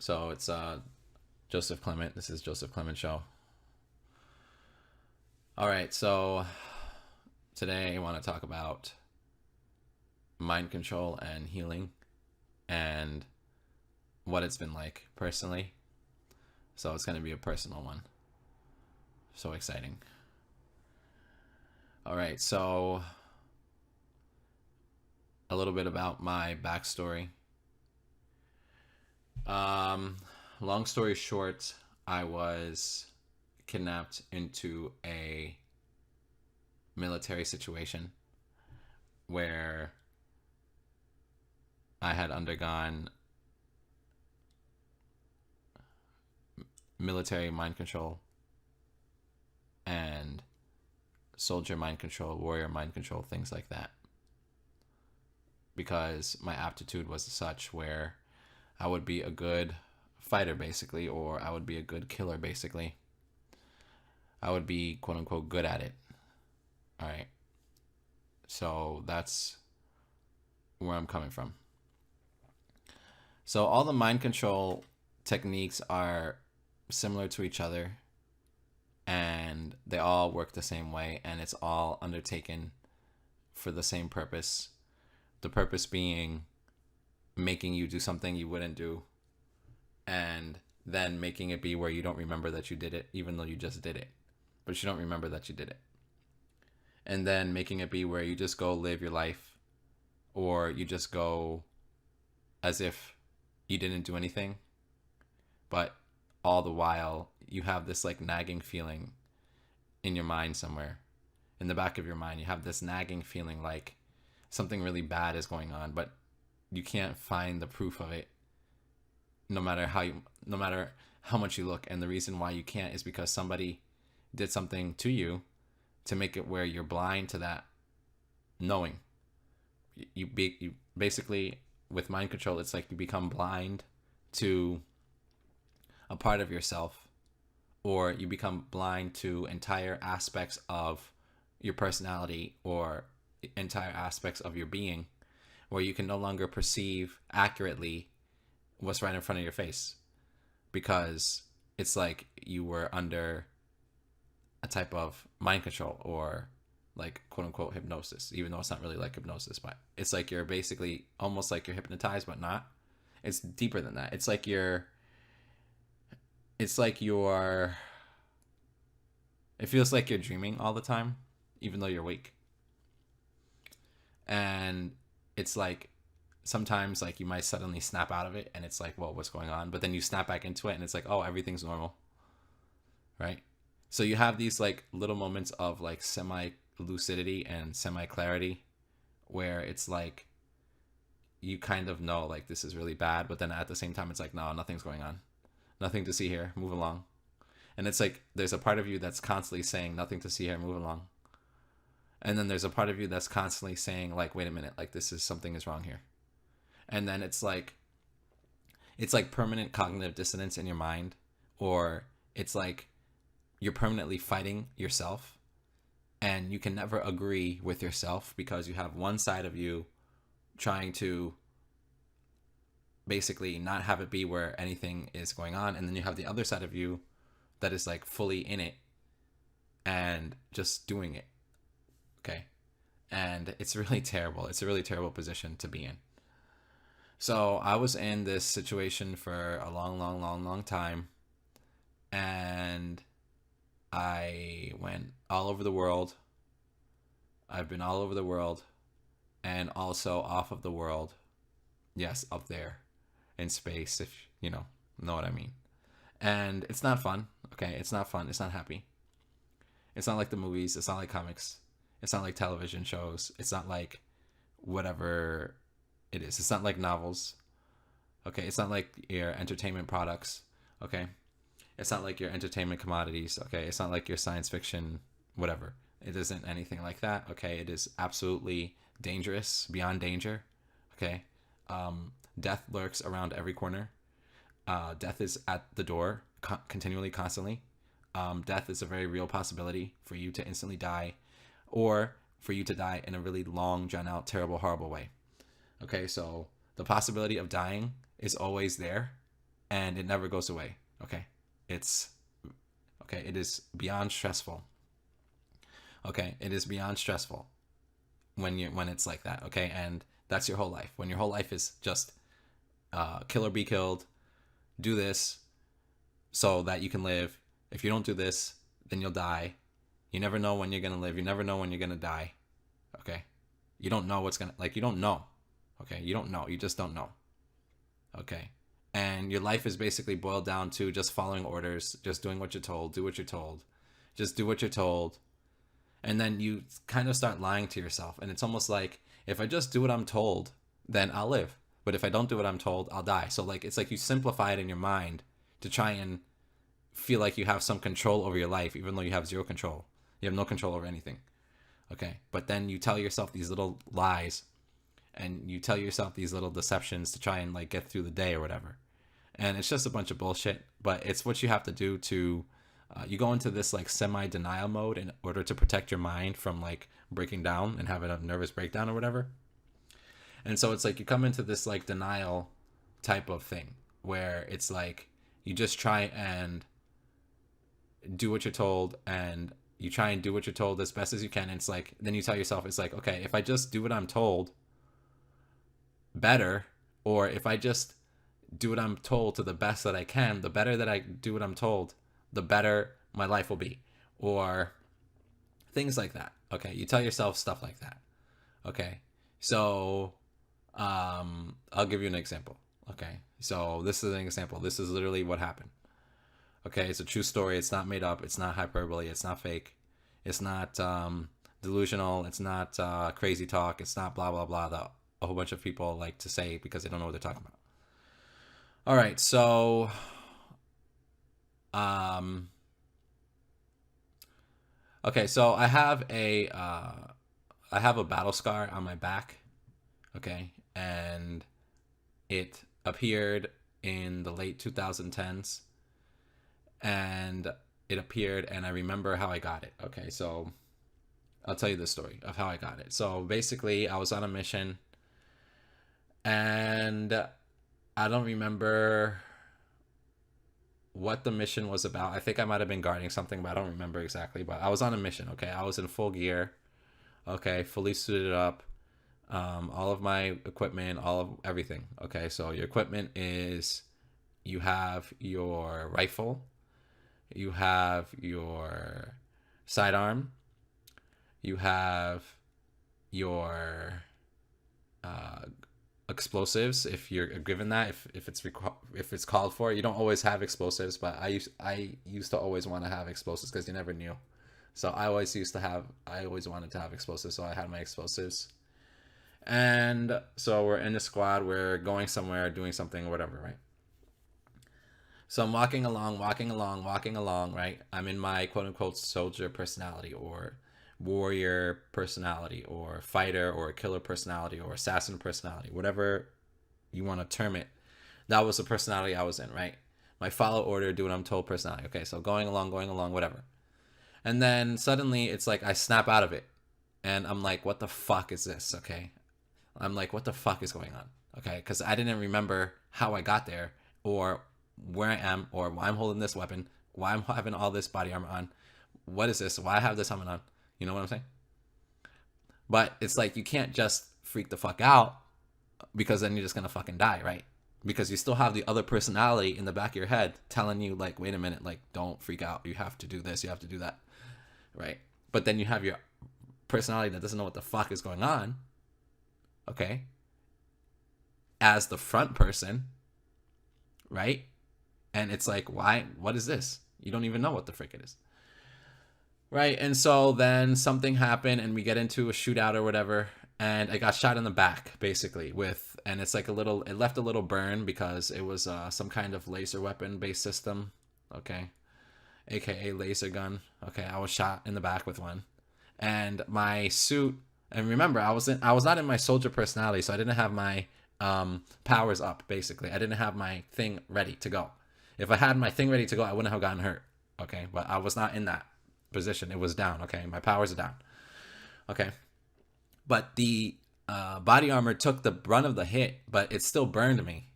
So it's Joseph Clement. This is Joseph Clement Show. All right, so today I want to talk about mind control and healing and what it's been like personally. So it's going to be a personal one. So exciting. All right, so a little bit about my backstory. Um, Long story short, I was kidnapped into a military situation where I had undergone military mind control and soldier mind control, warrior mind control, things like that. Because my aptitude was such where I would be a good fighter, basically, or I would be a good killer, basically. I would be, quote unquote, good at it. All right. So that's where I'm coming from. So all the mind control techniques are similar to each other, and they all work the same way, and it's all undertaken for the same purpose. The purpose being making you do something you wouldn't do, and then making it be where you don't remember that you did it, even though you just did it, but you don't remember that you did it. And then making it be where you just go live your life, or you just go as if you didn't do anything, but all the while you have this like nagging feeling in your mind somewhere. In the back of your mind, you have this nagging feeling like something really bad is going on, but you can't find the proof of it no matter how much you look. And the reason why you can't is because somebody did something to you to make it where you're blind to that knowing. You basically, with mind control, it's like you become blind to a part of yourself, or you become blind to entire aspects of your personality or entire aspects of your being, where you can no longer perceive accurately what's right in front of your face, because it's like you were under a type of mind control, or like quote unquote hypnosis, even though it's not really like hypnosis, but it's like you're basically almost like you're hypnotized, but not. It's deeper than that. It's like you're it feels like you're dreaming all the time, even though you're awake. And it's like sometimes like you might suddenly snap out of it, and it's like, whoa, what's going on? But then you snap back into it, and it's like, oh, everything's normal, right? So you have these like little moments of like semi lucidity and semi clarity, where it's like you kind of know like this is really bad, but then at the same time it's like, no, nothing's going on, nothing to see here, move along. And it's like there's a part of you that's constantly saying nothing to see here, move along. And then there's a part of you that's constantly saying like, wait a minute, like this is something is wrong here. And then it's like permanent cognitive dissonance in your mind, or it's like you're permanently fighting yourself, and you can never agree with yourself because you have one side of you trying to basically not have it be where anything is going on, and then you have the other side of you that is like fully in it and just doing it. Okay. And it's really terrible. It's a really terrible position to be in. So I was in this situation for a long, long, long, long time, and I went all over the world. I've been all over the world, and also off of the world. Yes, up there in space, if you know what I mean. And it's not fun. Okay, it's not fun. It's not happy. It's not like the movies. It's not like comics. It's not like television shows. It's not like whatever it is. It's not like novels. Okay, it's not like your entertainment products. Okay, it's not like your entertainment commodities. Okay, it's not like your science fiction, whatever. It isn't anything like that. Okay, it is absolutely dangerous, beyond danger. Okay, death lurks around every corner. Death is at the door continually, constantly. Death is a very real possibility for you to instantly die, or for you to die in a really long, drawn out, terrible, horrible way. Okay, so the possibility of dying is always there. and it never goes away. Okay, it's okay. It is beyond stressful. Okay, it is beyond stressful when it's like that. Okay, and that's your whole life. When your whole life is just kill or be killed, do this so that you can live. If you don't do this, then you'll die. You never know when you're gonna live. You never know when you're gonna die. Okay, you don't know what's gonna you don't know. Okay, you don't know. You just don't know. Okay, and your life is basically boiled down to just following orders, just doing what you're told, do what you're told, just do what you're told, and then you kind of start lying to yourself. And it's almost like, if I just do what I'm told, then I'll live. But if I don't do what I'm told, I'll die. So like, it's like you simplify it in your mind to try and feel like you have some control over your life, even though you have zero control. You have no control over anything. Okay, but then you tell yourself these little lies, and you tell yourself these little deceptions to try and like get through the day or whatever. And it's just a bunch of bullshit, but it's what you have to do to you go into this like semi-denial mode in order to protect your mind from like breaking down and having a nervous breakdown or whatever. And so it's like you come into this like denial type of thing where it's like you just try and do what you're told, and you try and do what you're told as best as you can. And it's like, then you tell yourself, it's like, okay, if I just do what I'm told better, or if I just do what I'm told to the best that I can, the better that I do what I'm told, the better my life will be, or things like that. Okay, you tell yourself stuff like that. Okay, so I'll give you an example. Okay, so this is an example. This is literally what happened. Okay, it's a true story. It's not made up. It's not hyperbole. It's not fake. It's not delusional. It's not crazy talk. It's not blah blah blah that a whole bunch of people like to say because they don't know what they're talking about. All right, so okay, so I have a battle scar on my back. Okay, and it appeared in the late 2010s, and it appeared, and I remember how I got it. Okay, so I'll tell you the story of how I got it. So basically, I was on a mission, and I don't remember what the mission was about. I think I might have been guarding something, but I don't remember exactly. But I was on a mission. Okay, I was in full gear. Okay, fully suited up. All of my equipment, all of everything. Okay, so your equipment is, you have your rifle, you have your sidearm, you have your explosives if you're given that, if it's called for. You don't always have explosives, but I used to always want to have explosives because you never knew. So I always wanted to have explosives, so I had my explosives. And so we're in the squad, we're going somewhere, doing something or whatever, right? So I'm walking along, right? I'm in my quote unquote soldier personality, or warrior personality, or fighter, or killer personality, or assassin personality, whatever you want to term it. That was the personality I was in, right? My follow order, do what I'm told personality. Okay, so going along, whatever. And then suddenly it's like I snap out of it. And I'm like, what the fuck is this? Okay. I'm like, what the fuck is going on? Okay, because I didn't remember how I got there, or where I am, or why I'm holding this weapon, why I'm having all this body armor on. What is this? Why I have this helmet on? You know what I'm saying? But it's like, you can't just freak the fuck out, because then you're just gonna fucking die, right? Because you still have the other personality in the back of your head telling you, like, wait a minute, like, don't freak out. You have to do this. You have to do that, right? But then you have your personality that doesn't know what the fuck is going on. Okay, as the front person, right? And it's like, why? What is this? You don't even know what the frick it is, right? And so then something happened, and we get into a shootout or whatever, and I got shot in the back, basically, and it's like it left a little burn because it was some kind of laser weapon based system, okay, aka laser gun. Okay, I was shot in the back with one, and my suit. And remember, I was not in my soldier personality, so I didn't have my powers up, basically. I didn't have my thing ready to go. If I had my thing ready to go, I wouldn't have gotten hurt, okay? But I was not in that position. It was down, okay? My powers are down, okay? But the body armor took the brunt of the hit, but it still burned me,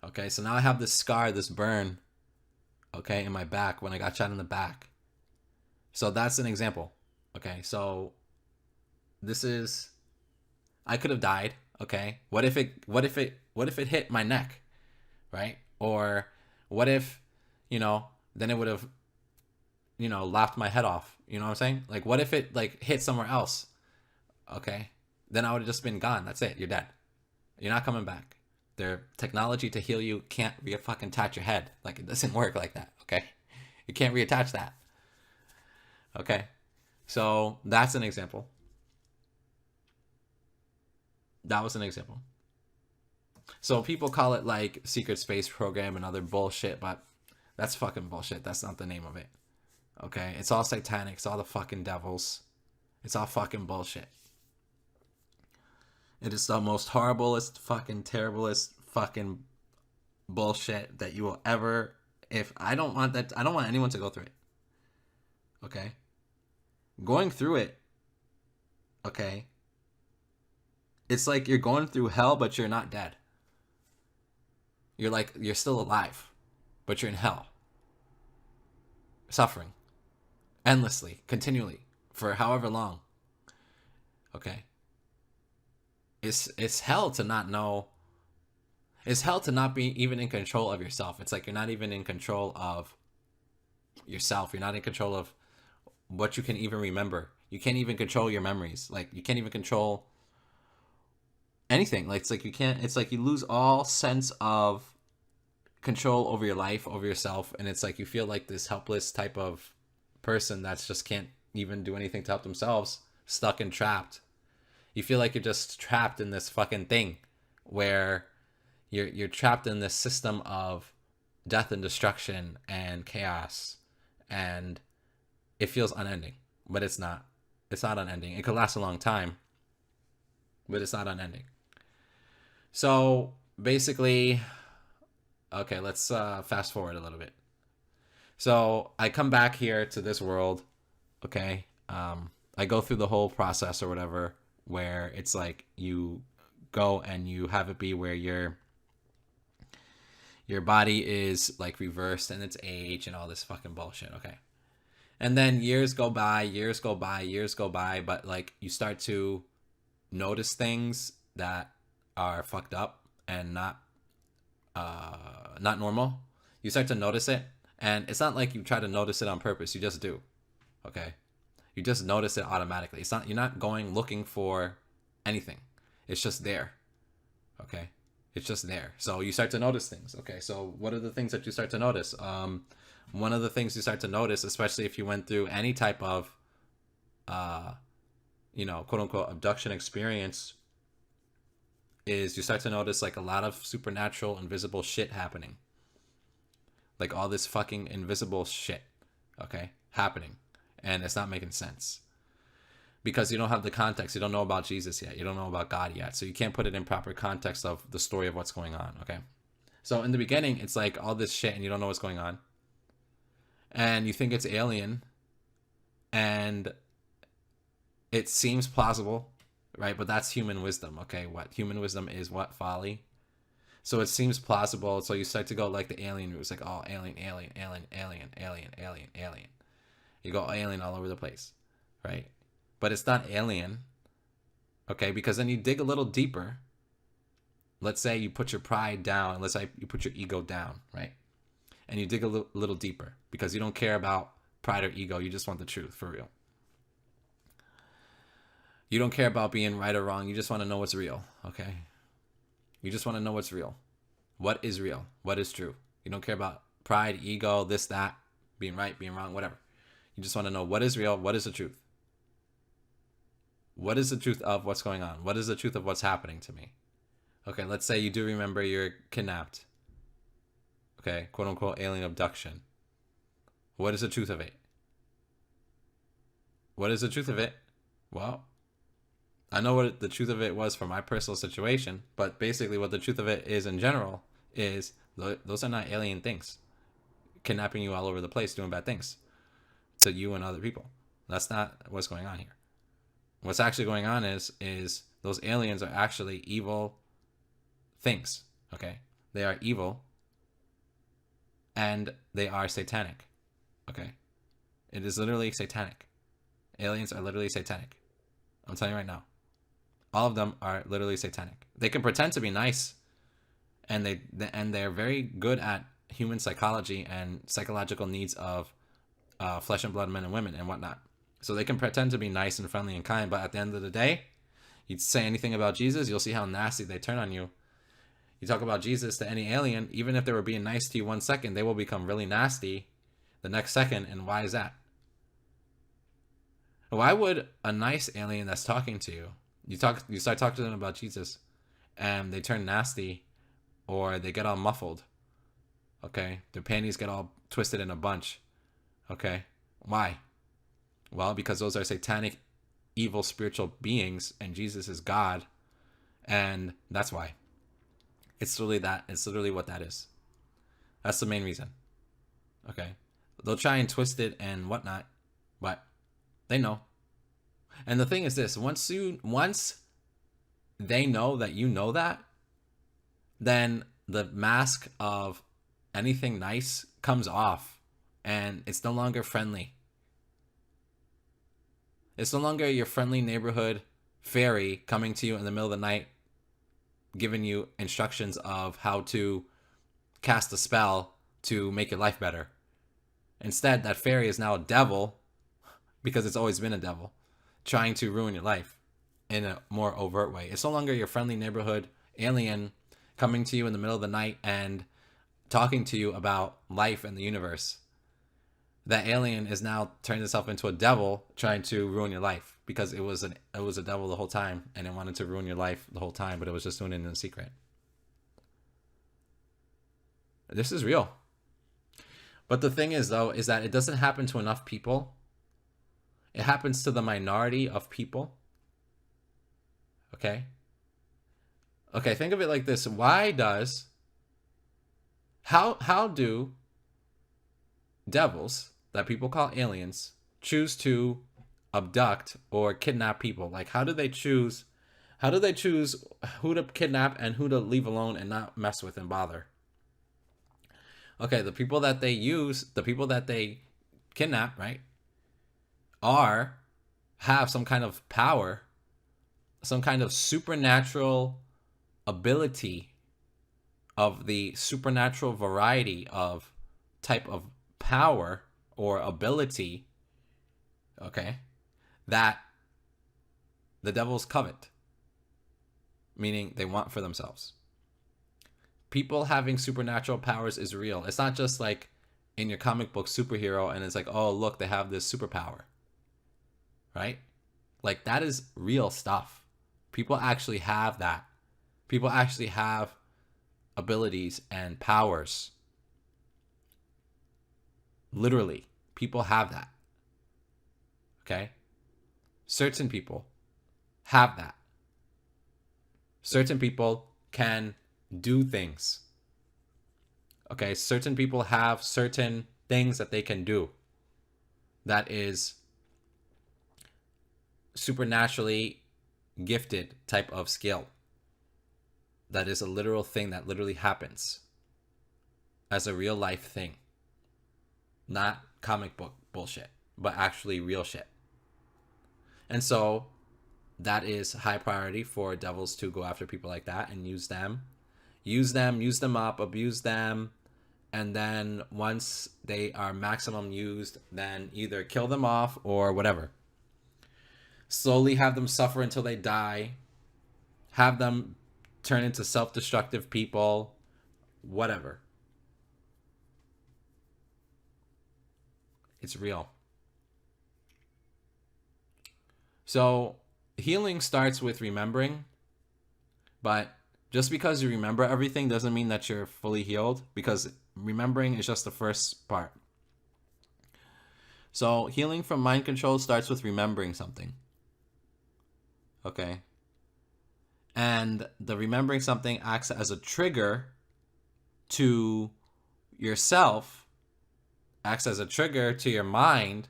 Okay, so now I have this scar, this burn, okay, in my back when I got shot in the back. So that's an example. Okay, so this is, I could have died. Okay, what if it hit my neck, right? Or what if, then it would have, laughed my head off. You know what I'm saying? Like, what if it like hit somewhere else? Okay, then I would have just been gone. That's it. You're dead. You're not coming back. Their technology to heal you can't fucking attach your head. Like, it doesn't work like that. Okay, you can't reattach that. Okay, so that's an example. That was an example. So people call it like secret space program and other bullshit, but that's fucking bullshit. That's not the name of it. Okay, it's all satanic. It's all the fucking devils. It's all fucking bullshit. It is the most horriblest, fucking terriblest, fucking bullshit that you will ever. If I don't want that, I don't want anyone to go through it. Okay, going through it. Okay, it's like you're going through hell, but you're not dead. You're still alive, but you're in hell, suffering endlessly, continually, for however long. Okay, it's hell to not know. It's hell to not be even in control of yourself. It's like you're not even in control of yourself. You're not in control of what you can even remember. You can't even control your memories. Like, you can't even control anything. Like, it's like you can't. It's like you lose all sense of control over your life, over yourself, and it's like you feel like this helpless type of person that's just can't even do anything to help themselves, stuck and trapped. You feel like you're just trapped in this fucking thing where you're trapped in this system of death and destruction and chaos, and it feels unending, but it's not. It's not unending. It could last a long time, but it's not unending. So basically, okay, let's fast forward a little bit. So I come back here to this world, okay? I go through the whole process or whatever, where it's like you go and you have it be where your body is like reversed in its age and all this fucking bullshit, okay? And then years go by, but like you start to notice things that are fucked up and not normal. You start to notice it, and it's not like you try to notice it on purpose. You just do. Okay, you just notice it automatically. It's not, you're not going looking for anything. It's just there. Okay, it's just there. So you start to notice things. Okay, so what are the things that you start to notice? One of the things you start to notice, especially if you went through any type of quote unquote abduction experience, is you start to notice like a lot of supernatural invisible shit happening. Like all this fucking invisible shit, okay, happening. And it's not making sense. Because you don't have the context. You don't know about Jesus yet. You don't know about God yet. So you can't put it in proper context of the story of what's going on, okay? So in the beginning, it's like all this shit and you don't know what's going on. And you think it's alien. And it seems plausible, right? But that's human wisdom, okay? What human wisdom is what? Folly. So it seems plausible. So you start to go like the alien route. It's like, oh, alien, alien, alien, alien, alien, alien, alien. You go alien all over the place, right? But it's not alien, okay? Because then you dig a little deeper. Let's say you put your pride down. Let's say you put your ego down, right? And you dig a little deeper because you don't care about pride or ego. You just want the truth, for real. You don't care about being right or wrong. You just want to know what's real, okay? You just want to know what's real. What is real? What is true? You don't care about pride, ego, this, that, being right, being wrong, whatever. You just want to know what is real, what is the truth. What is the truth of what's going on? What is the truth of what's happening to me? Okay, let's say you do remember you're kidnapped. Okay, quote unquote alien abduction. What is the truth of it? What is the truth of it? Well, I know what the truth of it was for my personal situation, but basically what the truth of it is in general is those are not alien things. Kidnapping you all over the place, doing bad things to you and other people. That's not what's going on here. What's actually going on is those aliens are actually evil things, okay? They are evil, and they are satanic. Okay? It is literally satanic. Aliens are literally satanic. I'm telling you right now. All of them are literally satanic. They can pretend to be nice, and they're very good at human psychology and psychological needs of flesh and blood men and women and whatnot. So they can pretend to be nice and friendly and kind, but at the end of the day, you say anything about Jesus, you'll see how nasty they turn on you. You talk about Jesus to any alien, even if they were being nice to you 1 second, they will become really nasty the next second. And why is that? Why would a nice alien that's talking to you, you start talking to them about Jesus, and they turn nasty, or they get all muffled? Okay, their panties get all twisted in a bunch. Okay, why? Well, because those are satanic, evil spiritual beings, and Jesus is God, and that's why. It's literally that. It's literally what that is. That's the main reason. Okay, they'll try and twist it and whatnot, but they know. And the thing is this: once they know that you know that, then the mask of anything nice comes off, and it's no longer friendly. It's no longer your friendly neighborhood fairy coming to you in the middle of the night, giving you instructions of how to cast a spell to make your life better. Instead, that fairy is now a devil, because it's always been a devil, trying to ruin your life in a more overt way. It's no longer your friendly neighborhood alien coming to you in the middle of the night and talking to you about life and the universe. That alien is now turned itself into a devil trying to ruin your life, because it was a devil the whole time, and it wanted to ruin your life the whole time, but it was just doing it in secret. This is real. But the thing is, though, is that it doesn't happen to enough people. It happens to the minority of people. Okay? Okay, think of it like this. How do devils that people call aliens choose to abduct or kidnap people? Like, how do they choose who to kidnap and who to leave alone and not mess with and bother? Okay, the people that they kidnap, right, have some kind of power, some kind of supernatural ability, of the supernatural variety of type of power or ability, okay, that the devils covet, meaning they want for themselves. People having supernatural powers is real. It's not just like in your comic book superhero and it's like, oh, look, they have this superpower, right? Like, that is real stuff. People actually have that. People actually have abilities and powers. Literally, people have that. Okay? Certain people have that. Certain people can do things. Okay? Certain people have certain things that they can do that is supernaturally gifted type of skill. That is a literal thing that literally happens as a real life thing. Not comic book bullshit, but actually real shit. And so that is high priority for devils to go after people like that and use them up, abuse them, and then once they are maximum used, then either kill them off or whatever. Slowly have them suffer until they die, have them turn into self-destructive people, whatever. It's real. So healing starts with remembering, but just because you remember everything doesn't mean that you're fully healed, because remembering is just the first part. So healing from mind control starts with remembering something. Okay? And the remembering something acts as a trigger to yourself, acts as a trigger to your mind,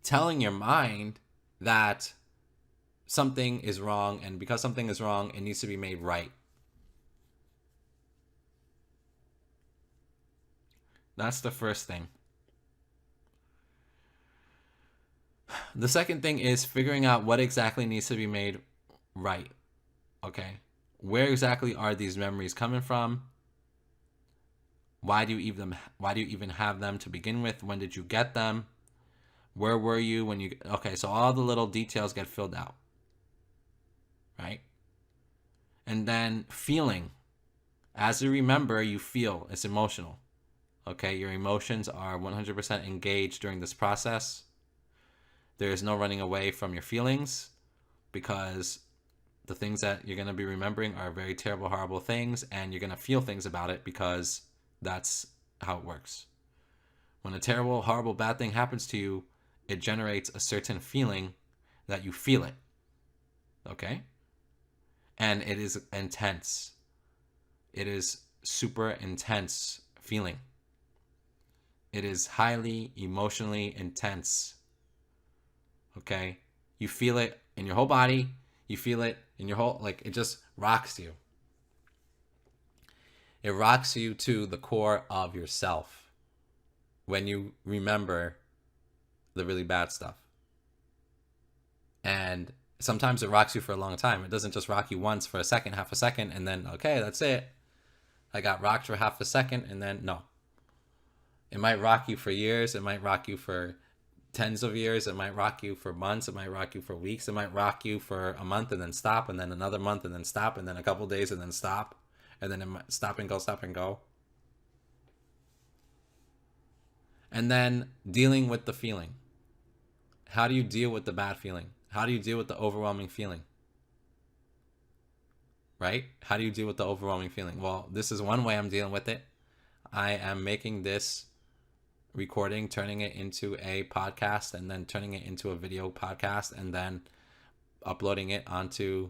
telling your mind that something is wrong, and because something is wrong, it needs to be made right. That's the first thing. The second thing is figuring out what exactly needs to be made right. Okay. Where exactly are these memories coming from? Why do you even have them to begin with? When did you get them? Where were you when you Okay, so all the little details get filled out. Right? And then feeling. As you remember, you feel. It's emotional. Okay, your emotions are 100% engaged during this process. There is no running away from your feelings, because the things that you're going to be remembering are very terrible, horrible things, and you're going to feel things about it because that's how it works. When a terrible, horrible, bad thing happens to you, it generates a certain feeling that you feel it. Okay? And it is intense. It is super intense feeling. It is highly emotionally intense. Okay? You feel it in your whole body. You feel it in your whole, like, it just rocks you. It rocks you to the core of yourself when you remember the really bad stuff. And sometimes it rocks you for a long time. It doesn't just rock you once for a second, half a second, and then, okay, that's it. I got rocked for half a second, and then no. It might rock you for years. It might rock you for tens of years. It might rock you for months. It might rock you for weeks. It might rock you for a month and then stop, and then another month and then stop, and then a couple days and then stop, and then it might stop and go, stop and go. And then dealing with the feeling. How do you deal with the bad feeling? How do you deal with the overwhelming feeling? Right? How do you deal with the overwhelming feeling? Well, this is one way I'm dealing with it. I am making this recording, turning it into a podcast, and then turning it into a video podcast, and then uploading it onto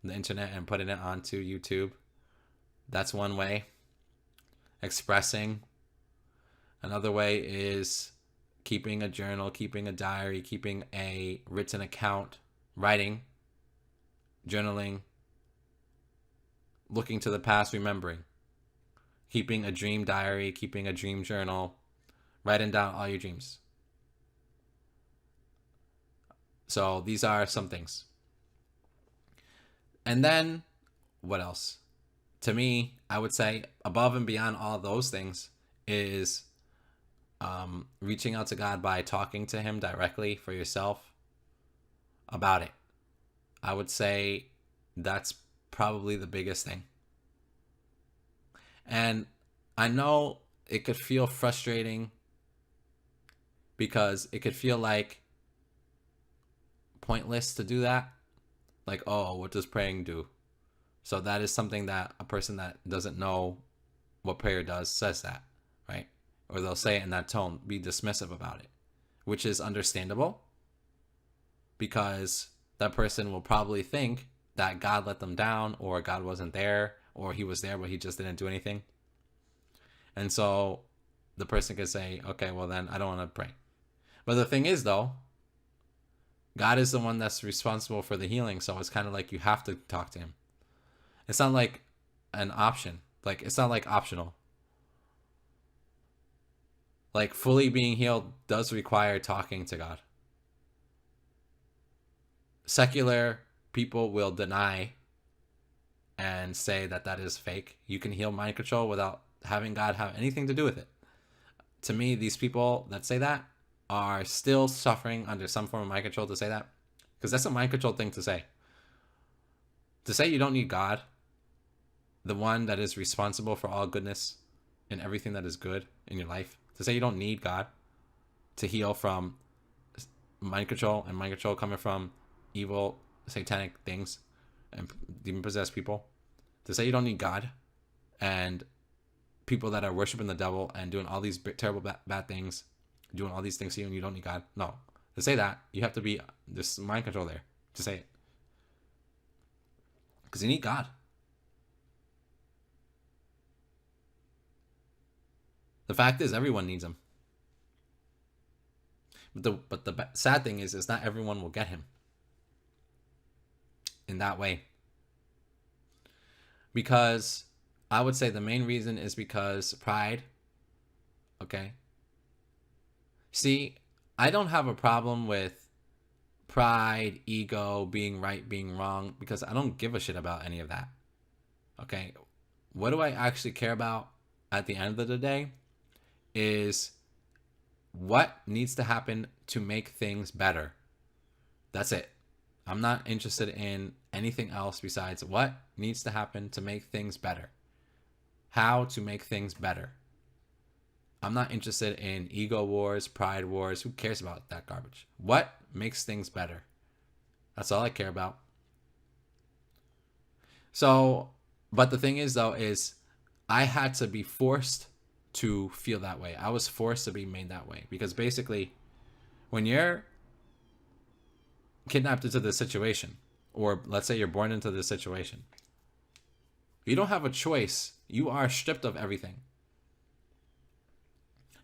the internet and putting it onto YouTube. That's one way. Expressing. Another way is keeping a journal, keeping a diary, keeping a written account, writing, journaling, looking to the past, remembering, keeping a dream diary, keeping a dream journal, writing down all your dreams. So these are some things. And then what else? To me, I would say above and beyond all those things is reaching out to God by talking to him directly for yourself about it. I would say that's probably the biggest thing. And I know it could feel frustrating because it could feel like pointless to do that. Like, oh, what does praying do? So that is something that a person that doesn't know what prayer does says that, right? Or they'll say it in that tone, be dismissive about it, which is understandable because that person will probably think that God let them down, or God wasn't there, or he was there but he just didn't do anything. And so the person could say, okay, well then I don't want to pray. But the thing is though, God is the one that's responsible for the healing, so it's kind of like you have to talk to him. It's not like an option. Like, it's not like optional. Like, fully being healed does require talking to God. Secular people will deny and say that that is fake. You can heal mind control without having God have anything to do with it. To me, these people that say that are still suffering under some form of mind control to say that. Because that's a mind control thing to say. To say you don't need God, the one that is responsible for all goodness and everything that is good in your life, to say you don't need God to heal from mind control, and mind control coming from evil, satanic things and demon-possessed people, to say you don't need God and people that are worshiping the devil and doing all these terrible bad things, doing all these things to you, and you don't need God. No. To say that, you have to be, there's mind control there to say it. Because you need God. The fact is, everyone needs him. But the sad thing is not everyone will get him in that way. Because I would say the main reason is because pride. Okay? See, I don't have a problem with pride, ego, being right, being wrong, because I don't give a shit about any of that. Okay? What do I actually care about at the end of the day is what needs to happen to make things better. That's it. I'm not interested in anything else besides what needs to happen to make things better. How to make things better. I'm not interested in ego wars, pride wars. Who cares about that garbage? What makes things better? That's all I care about. So, but the thing is, though, is I had to be forced to feel that way. I was forced to be made that way. Because basically, when you're kidnapped into this situation, or let's say you're born into this situation, you don't have a choice. You are stripped of everything.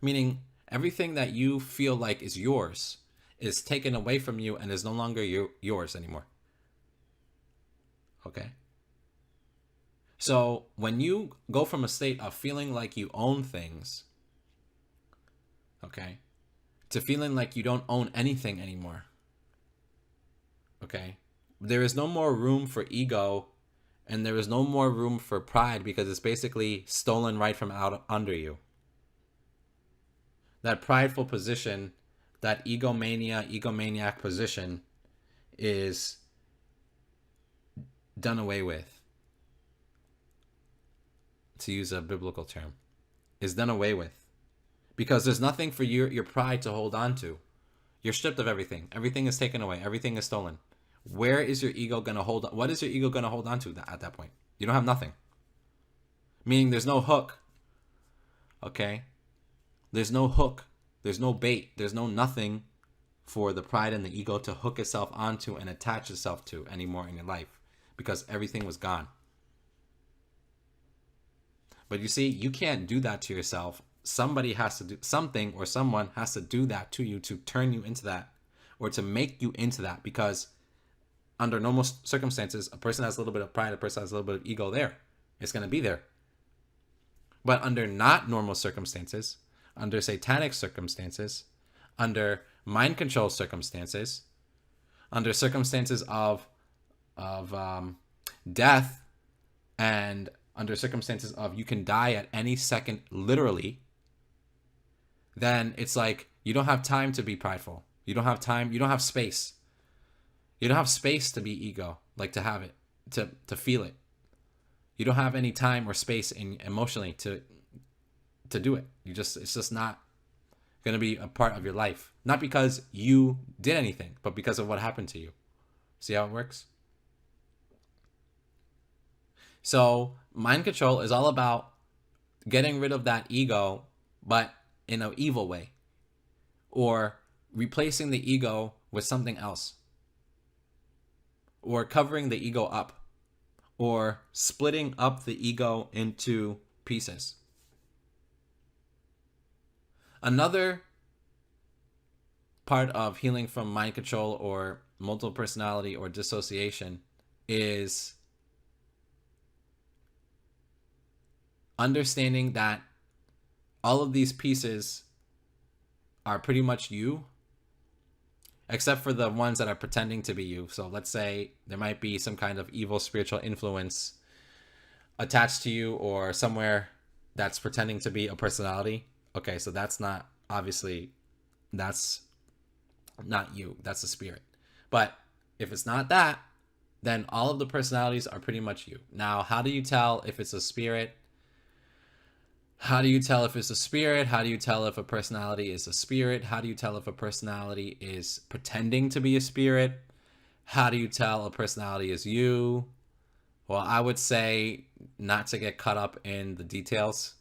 Meaning, everything that you feel like is yours is taken away from you and is no longer yours anymore. Okay? So, when you go from a state of feeling like you own things, okay, to feeling like you don't own anything anymore, okay, there is no more room for ego and there is no more room for pride because it's basically stolen right from out under you. That prideful position, that egomaniac position is done away with. To use a biblical term, is done away with. Because there's nothing for your pride to hold on to. You're stripped of everything. Everything is taken away. Everything is stolen. Where is your ego going to hold on? What is your ego going to hold on to at that point? You don't have nothing. Meaning there's no hook. Okay? There's no hook. There's no bait. There's no nothing for the pride and the ego to hook itself onto and attach itself to anymore in your life. Because everything was gone. But you see, you can't do that to yourself. Somebody has to do something, or someone has to do that to you to turn you into that, or to make you into that. Because under normal circumstances, a person has a little bit of pride, a person has a little bit of ego there. It's going to be there. But under not normal circumstances, under satanic circumstances, under mind control circumstances, under circumstances of death, and under circumstances of you can die at any second, literally, then it's like you don't have time to be prideful. You don't have time. You don't have space. You don't have space to be ego, like to have it, to feel it. You don't have any time or space emotionally to do it. It's just not going to be a part of your life. Not because you did anything, but because of what happened to you. See how it works? So mind control is all about getting rid of that ego, but in an evil way, or replacing the ego with something else, or covering the ego up, or splitting up the ego into pieces. Another part of healing from mind control or multiple personality or dissociation is understanding that all of these pieces are pretty much you, except for the ones that are pretending to be you. So let's say there might be some kind of evil spiritual influence attached to you, or somewhere that's pretending to be a personality. Okay, so that's not, obviously, that's not you. That's a spirit. But if it's not that, then all of the personalities are pretty much you. Now, how do you tell if it's a spirit? How do you tell if it's a spirit? How do you tell if a personality is a spirit? How do you tell if a personality is pretending to be a spirit? How do you tell a personality is you? Well, I would say not to get caught up in the details,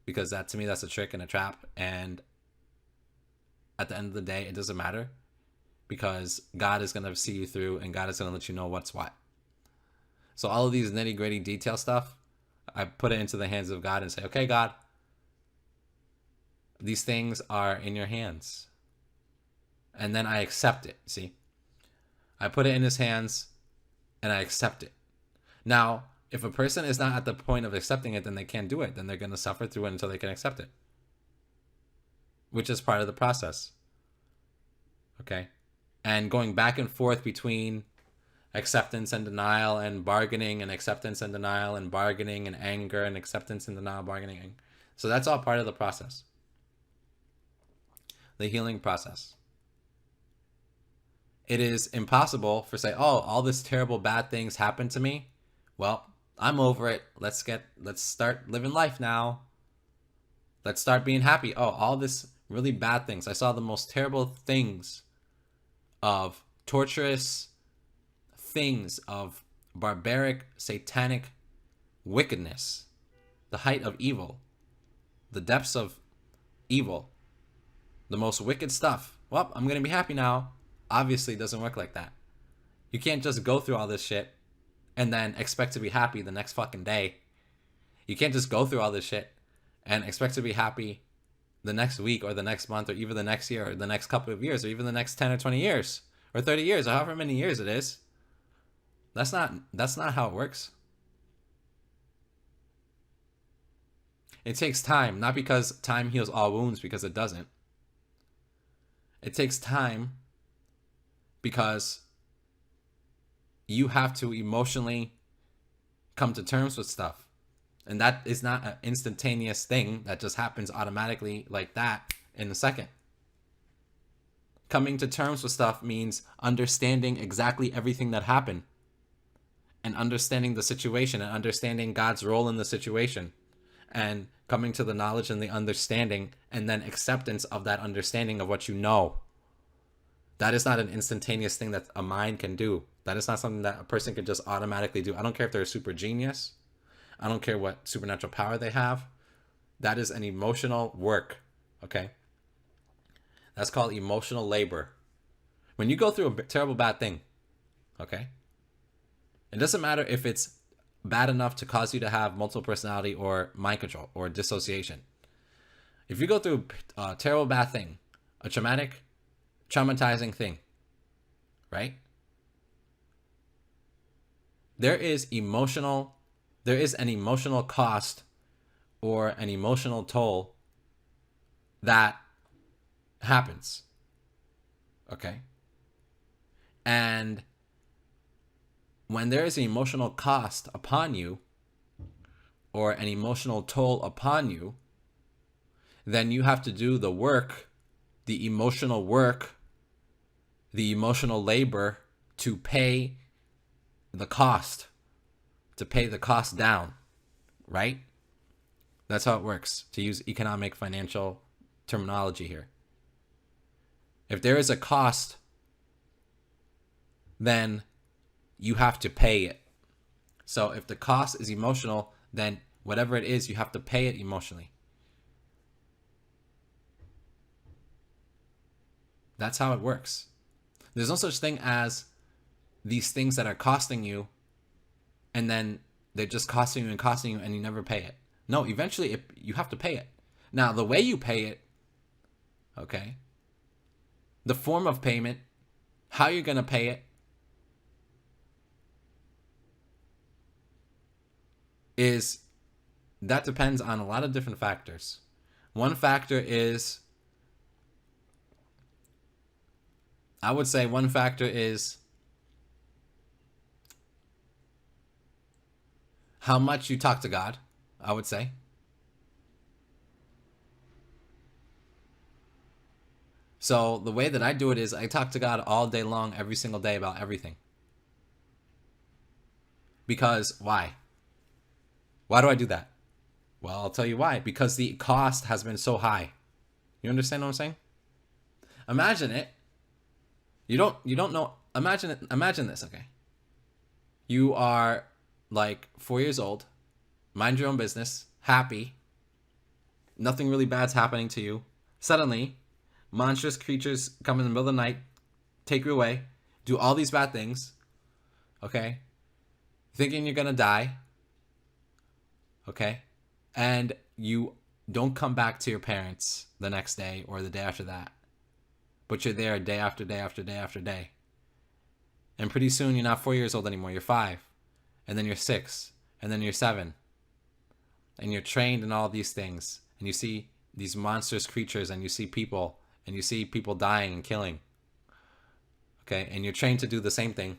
because that, to me, that's a trick and a trap. And at the end of the day, it doesn't matter, because God is going to see you through, and God is going to let you know what's what. So all of these nitty gritty detail stuff, I put it into the hands of God and say, okay, God, these things are in your hands. And then I accept it. See, I put it in his hands and I accept it. Now, if a person is not at the point of accepting it, then they can't do it. Then they're going to suffer through it until they can accept it. which is part of the process. Okay? And going back and forth between acceptance and denial and bargaining and acceptance and denial and bargaining and anger and acceptance and denial, bargaining. So that's all part of the process. The healing process. It is impossible for say, oh, all this terrible bad things happened to me. Well, I'm over it. Let's start living life now. Let's start being happy. Oh, all this really bad things. I saw the most terrible things of torturous things, of barbaric, satanic wickedness, the height of evil, the depths of evil, the most wicked stuff. Well, I'm going to be happy now. Obviously, it doesn't work like that. You can't just go through all this shit and then expect to be happy the next fucking day. You can't just go through all this shit and expect to be happy the next week or the next month or even the next year or the next couple of years or even the next 10 or 20 years or 30 years or however many years it is. That's not how it works. It takes time, not because time heals all wounds, because it doesn't. It takes time because you have to emotionally come to terms with stuff. And that is not an instantaneous thing that just happens automatically like that in a second. Coming to terms with stuff means understanding exactly everything that happened and understanding the situation and understanding God's role in the situation and coming to the knowledge and the understanding and then acceptance of that understanding of what you know. That is not an instantaneous thing that a mind can do. That is not something that a person can just automatically do. I don't care if they're a super genius. I don't care what supernatural power they have. That is an emotional work, okay? That's called emotional labor. When you go through a terrible bad thing, okay? It doesn't matter if it's bad enough to cause you to have multiple personality or mind control or dissociation. If you go through a terrible bad thing, a traumatizing thing, right? There is an emotional cost or an emotional toll that happens. Okay? And when there is an emotional cost upon you or an emotional toll upon you, then you have to do the work, the emotional work, the emotional labor to pay the cost, to pay the cost down, right? That's how it works, to use economic financial terminology here. If there is a cost, then you have to pay it. So if the cost is emotional, then whatever it is, you have to pay it emotionally. That's how it works. There's no such thing as these things that are costing you and then they're just costing you and you never pay it. No, eventually you have to pay it. Now, the way you pay it, okay, the form of payment, how you're going to pay it, that depends on a lot of different factors. One factor is, I would say one factor is how much you talk to God, I would say. So the way that I do it is I talk to God all day long, every single day about everything. Because why? Why do I do that? Well, I'll tell you why. Because the cost has been so high. You understand what I'm saying? Imagine it. You don't know. Imagine this, okay? You are like 4 years old, mind your own business, happy. Nothing really bad's happening to you. Suddenly, monstrous creatures come in the middle of the night, take you away, do all these bad things, okay? Thinking you're gonna die, okay? And you don't come back to your parents the next day or the day after that. But you're there day after day after day after day. And pretty soon you're not 4 years old anymore, you're 5. And then you're 6. And then you're 7. And you're trained in all these things. And you see these monstrous creatures, and you see people dying and killing. Okay, and you're trained to do the same thing.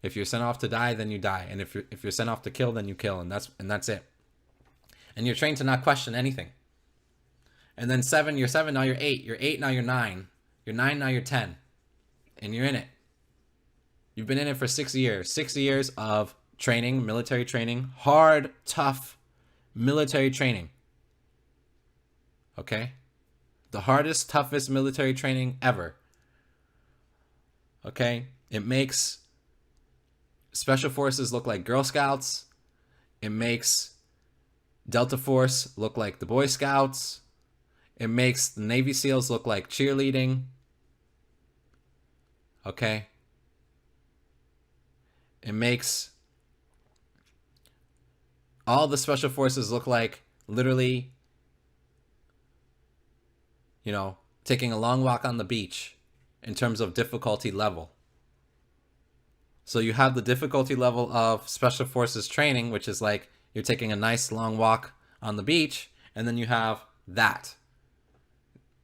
If you're sent off to die, then you die, and if you're sent off to kill, then you kill, and that's it. And you're trained to not question anything. And then 7, you're 7, now you're 8. You're 8, now you're 9. You're 9, now you're 10. And you're in it. You've been in it for 6 years. 6 years of training, military training, hard, tough military training. Okay? The hardest, toughest military training ever. Okay? It makes Special Forces look like Girl Scouts. It makes Delta Force look like the Boy Scouts. It makes the Navy SEALs look like cheerleading. Okay? It makes all the Special Forces look like literally, taking a long walk on the beach in terms of difficulty level. So you have the difficulty level of Special Forces training, which is like you're taking a nice long walk on the beach, and then you have that,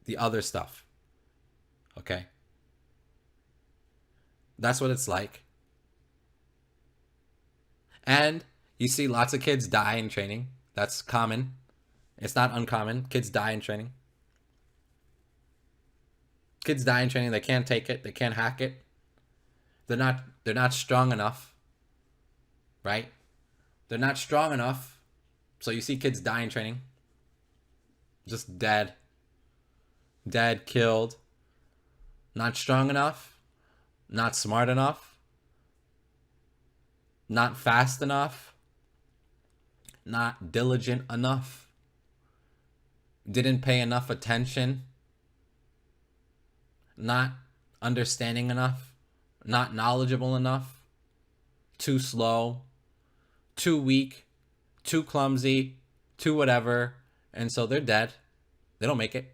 the other stuff. Okay? That's what it's like. And you see lots of kids die in training. That's common. It's not uncommon. Kids die in training. Kids die in training. They can't take it. They can't hack it. They're not strong enough. Right? They're not strong enough. So you see kids die in training. Just dead. Dead, killed. Not strong enough. Not smart enough. Not fast enough. Not diligent enough. Didn't pay enough attention. Not understanding enough. Not knowledgeable enough. Too slow. Too weak. Too clumsy. Too whatever. And so they're dead. They don't make it.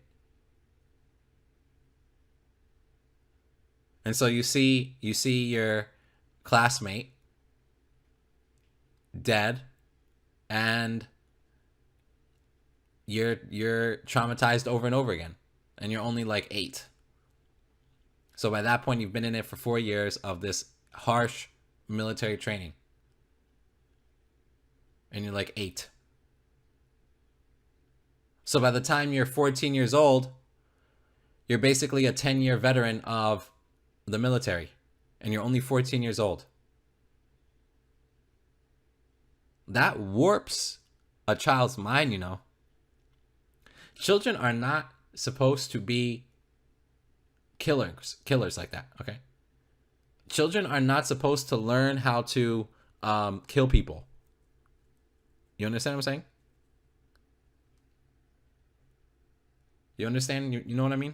And so you see your classmate dead, and you're traumatized over and over again, and you're only like 8. So by that point, you've been in it for 4 years of this harsh military training, and you're like 8. So by the time you're 14 years old, you're basically a 10-year veteran of the military, and you're only 14 years old. That warps a child's mind, Children are not supposed to be killers like that, okay? Children are not supposed to learn how to kill people. You understand what I'm saying? You understand? You know what I mean?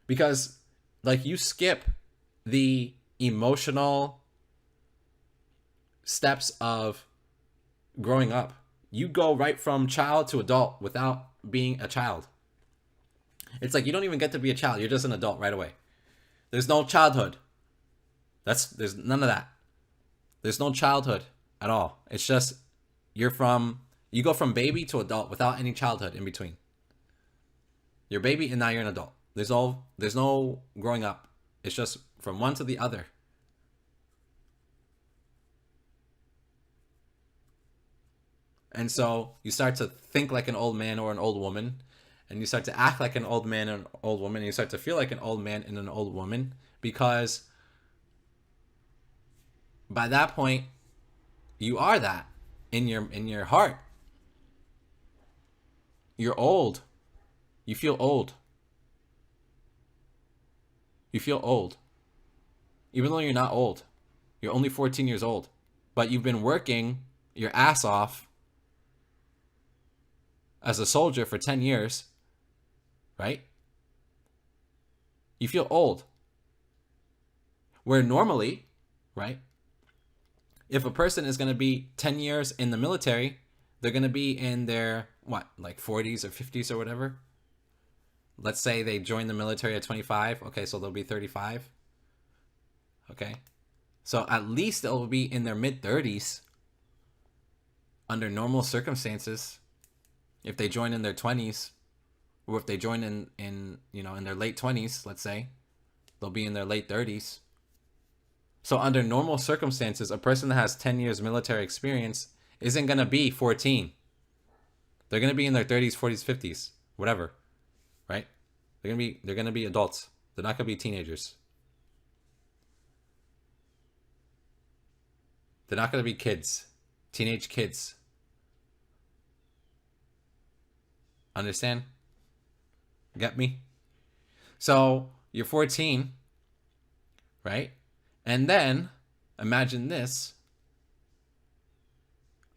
Because, like, you skip the emotional steps of growing up. You go right from child to adult without being a child. It's like you don't even get to be a child. You're just an adult right away. There's no childhood. There's none of that. There's no childhood at all. It's just you go from baby to adult without any childhood in between. You're baby and now you're an adult. There's no growing up. It's just from one to the other. And so you start to think like an old man or an old woman, and you start to act like an old man and an old woman, and you start to feel like an old man and an old woman, because by that point you are that in your heart. You're old. You feel old. You feel old. Even though you're not old. You're only 14 years old. But you've been working your ass off as a soldier for 10 years. Right? You feel old. Where normally, right, if a person is going to be 10 years in the military, they're going to be in their, 40s or 50s or whatever. Let's say they join the military at 25. Okay, so they'll be 35. Okay. So at least they'll be in their mid 30s under normal circumstances. If they join in their 20s, or if they join in in their late 20s, let's say, they'll be in their late 30s. So under normal circumstances, a person that has 10 years military experience isn't going to be 14. They're going to be in their 30s, 40s, 50s, whatever, right? They're going to be adults. They're not going to be teenagers. They're not going to be kids, teenage kids. Understand? Get me? So you're 14, right? And then imagine this.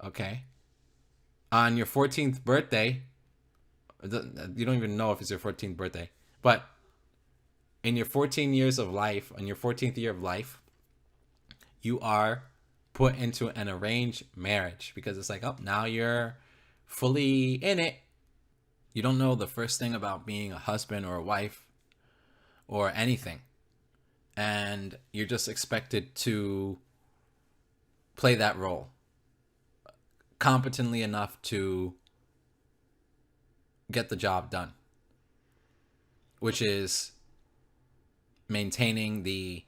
Okay. On your 14th birthday, you don't even know if it's your 14th birthday, but in your 14 years of life, on your 14th year of life, you are put into an arranged marriage because it's like, oh, now you're fully in it. You don't know the first thing about being a husband or a wife or anything. And you're just expected to play that role competently enough to get the job done, which is maintaining the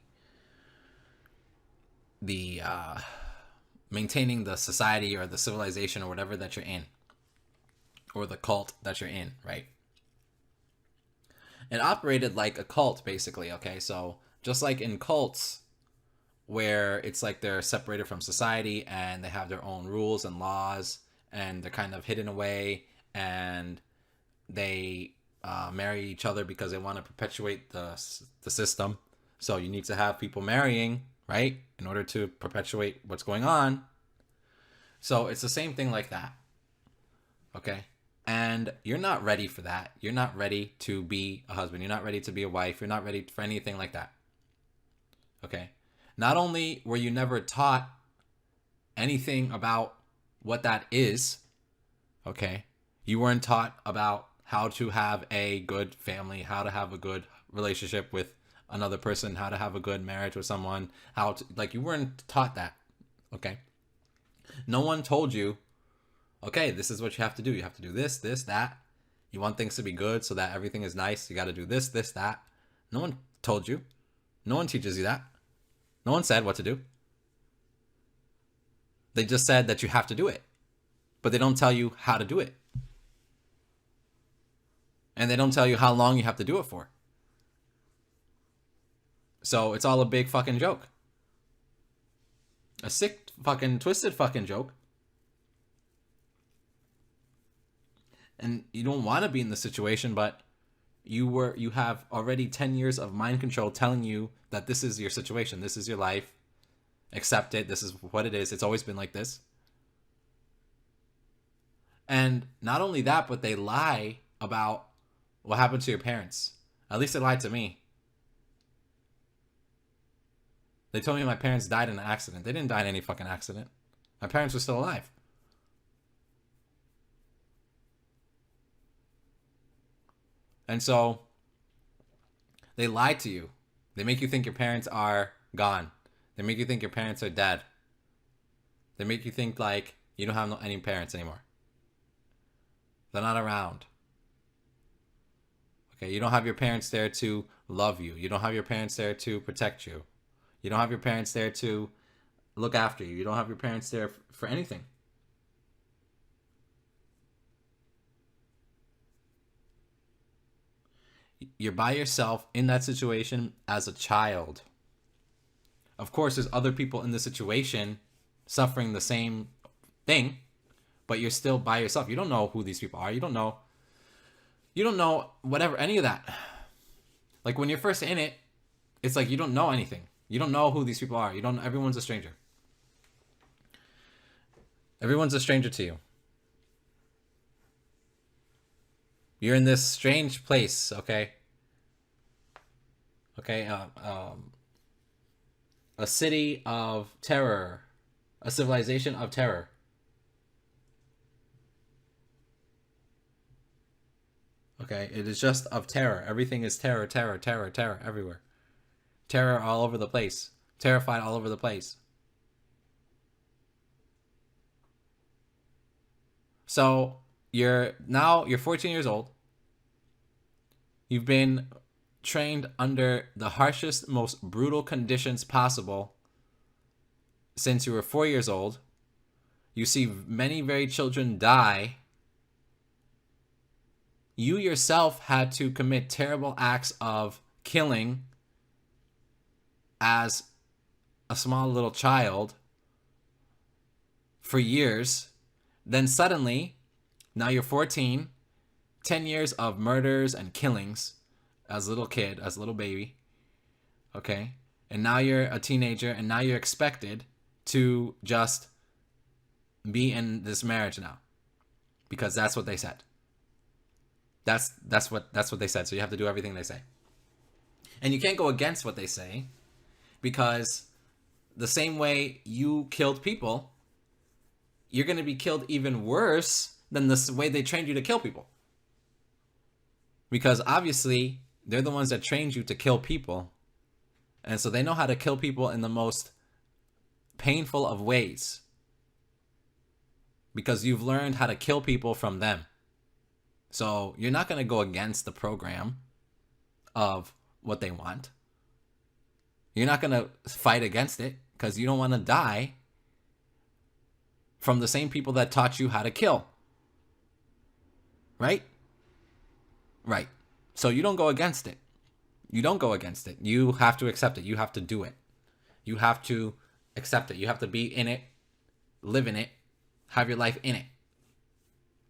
maintaining the society or the civilization or whatever that you're in, or the cult that you're in, right? It operated like a cult, basically, okay? So just like in cults, where it's like they're separated from society and they have their own rules and laws and they're kind of hidden away, and they marry each other because they want to perpetuate the system. So you need to have people marrying, right, in order to perpetuate what's going on. So it's the same thing like that, okay? And you're not ready for that. You're not ready to be a husband. You're not ready to be a wife. You're not ready for anything like that, okay? Not only were you never taught anything about what that is, okay? You weren't taught about how to have a good family, how to have a good relationship with another person, how to have a good marriage with someone, how to, like, you weren't taught that, okay? No one told you, okay, this is what you have to do. You have to do this, this, that. You want things to be good so that everything is nice. You got to do this, this, that. No one told you. No one teaches you that. No one said what to do. They just said that you have to do it, but they don't tell you how to do it. And they don't tell you how long you have to do it for. So it's all a big fucking joke. A sick fucking twisted fucking joke. And you don't want to be in the situation, but you have already 10 years of mind control telling you that this is your situation, this is your life. Accept it. This is what it is. It's always been like this. And not only that, but they lie about what happened to your parents. At least they lied to me. They told me my parents died in an accident. They didn't die in any fucking accident. My parents were still alive. And so they lie to you. They make you think your parents are gone. They make you think your parents are dead. They make you think like you don't have any parents anymore. They're not around. Okay, you don't have your parents there to love you. You don't have your parents there to protect you. You don't have your parents there to look after you. You don't have your parents there for anything. You're by yourself in that situation as a child. Of course, there's other people in the situation suffering the same thing, but you're still by yourself. You don't know who these people are. You don't know whatever, any of that. Like when you're first in it, it's like you don't know anything. You don't know who these people are. Everyone's a stranger. Everyone's a stranger to you. You're in this strange place, okay? Okay, a city of terror, a civilization of terror. Okay, it is just of terror. Everything is terror, terror, terror, terror everywhere. Terror all over the place. terrified all over the place. So you're 14 years old. You've been trained under the harshest, most brutal conditions possible since you were 4 years old. You see many very children die. You yourself had to commit terrible acts of killing as a small little child for years. Then suddenly, now you're 14, 10 years of murders and killings as a little kid, as a little baby. Okay? And now you're a teenager, and now you're expected to just be in this marriage now. Because that's what they said. That's what they said. So you have to do everything they say. And you can't go against what they say, because the same way you killed people, you're going to be killed even worse than the way they trained you to kill people. Because obviously, they're the ones that trained you to kill people. And so they know how to kill people in the most painful of ways. Because you've learned how to kill people from them. So you're not going to go against the program of what they want. You're not going to fight against it because you don't want to die from the same people that taught you how to kill. Right? Right. So you don't go against it. You don't go against it. You have to accept it. You have to do it. You have to accept it. You have to be in it, live in it, have your life in it.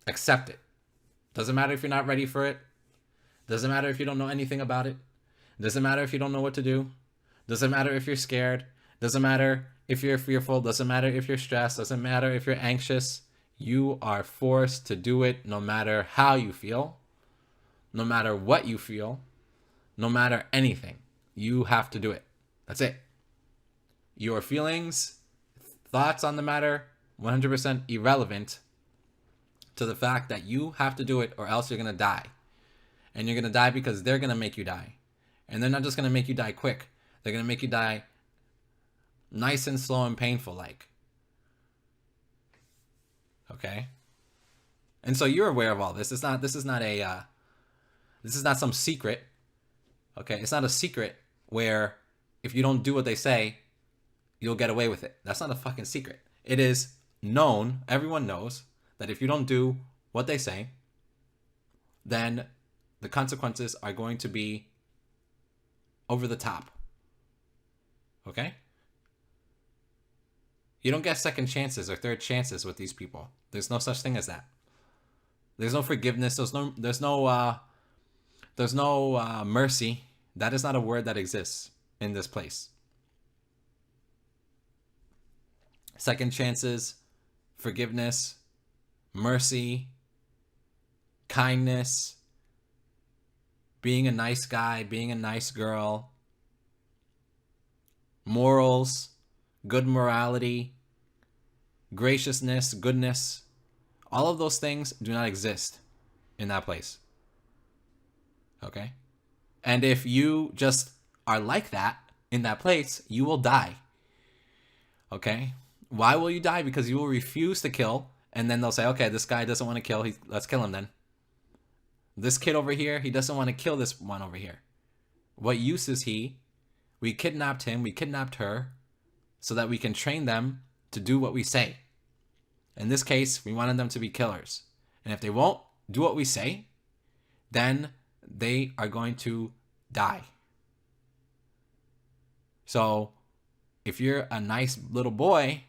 Accept it. Doesn't matter if you're not ready for it. Doesn't matter if you don't know anything about it. Doesn't matter if you don't know what to do. Doesn't matter if you're scared. Doesn't matter if you're fearful. Doesn't matter if you're stressed. Doesn't matter if you're anxious. You are forced to do it no matter how you feel. No matter what you feel. No matter anything. You have to do it. That's it. Your feelings, thoughts on the matter, 100% irrelevant to the fact that you have to do it or else you're going to die. And you're going to die because they're going to make you die. And they're not just going to make you die quick. They're going to make you die nice and slow and painful like. Okay? And so you're aware of all this. This is not some secret. Okay? It's not a secret where if you don't do what they say, you'll get away with it. That's not a fucking secret. It is known, everyone knows, that if you don't do what they say, then the consequences are going to be over the top. Okay? You don't get second chances or third chances with these people. There's no such thing as that. There's no forgiveness. There's no mercy. That is not a word that exists in this place. Second chances, forgiveness, mercy, kindness, being a nice guy, being a nice girl, morals, good morality, graciousness, goodness, all of those things do not exist in that place. Okay? And if you just are like that in that place, you will die. Okay? Why will you die? Because you will refuse to kill, and then they'll say, okay, this guy doesn't want to kill, let's kill him then. This kid over here, he doesn't want to kill this one over here. What use is he? We kidnapped him, we kidnapped her, so that we can train them to do what we say. In this case, we wanted them to be killers. And if they won't do what we say, then they are going to die. So, if you're a nice little boy,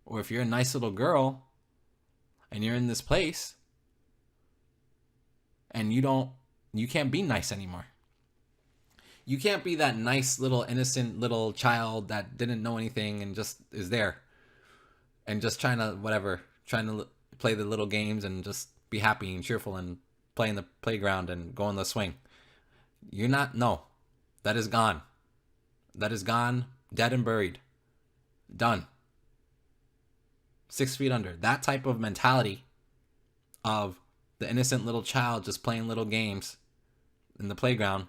or if you're a nice little girl, and you're in this place, and you can't be nice anymore. You can't be that nice little innocent little child that didn't know anything and just is there and just trying to play the little games and just be happy and cheerful and play in the playground and go on the swing. No, that is gone. That is gone, dead and buried. Done. 6 feet under. That type of mentality of the innocent little child just playing little games in the playground,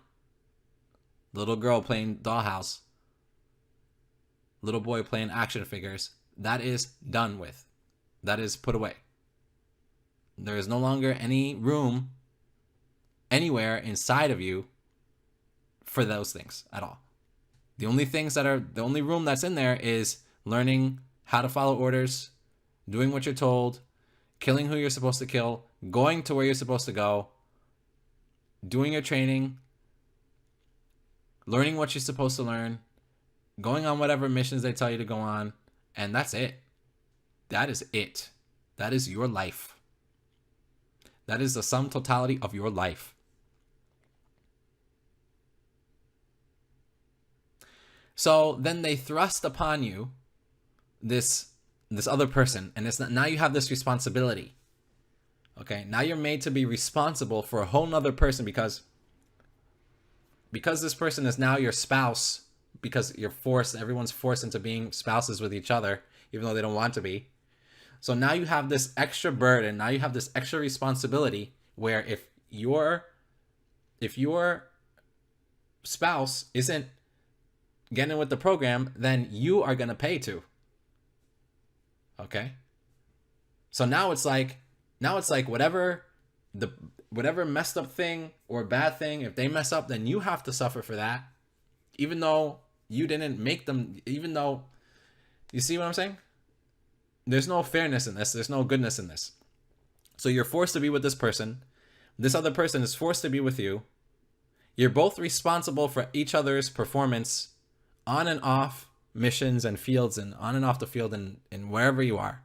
little girl playing dollhouse, little boy playing action figures, that is done with. That is put away. There is no longer any room anywhere inside of you for those things at all. The only room that's in there is learning how to follow orders, doing what you're told, killing who you're supposed to kill, going to where you're supposed to go, doing your training, learning what you're supposed to learn, going on whatever missions they tell you to go on, and that's it. That is it. That is your life. That is the sum totality of your life. So then they thrust upon you this other person, and it's not, now you have this responsibility. Okay, now you're made to be responsible for a whole nother person because this person is now your spouse, because everyone's forced into being spouses with each other, even though they don't want to be. So now you have this extra burden, now you have this extra responsibility where if your spouse isn't getting with the program, then you are going to pay too. Okay? So now it's like whatever messed up thing or bad thing, if they mess up, then you have to suffer for that. Even though you didn't make them, even though, you see what I'm saying? There's no fairness in this. There's no goodness in this. So you're forced to be with this person. This other person is forced to be with you. You're both responsible for each other's performance on and off missions and fields, and on and off the field, and wherever you are.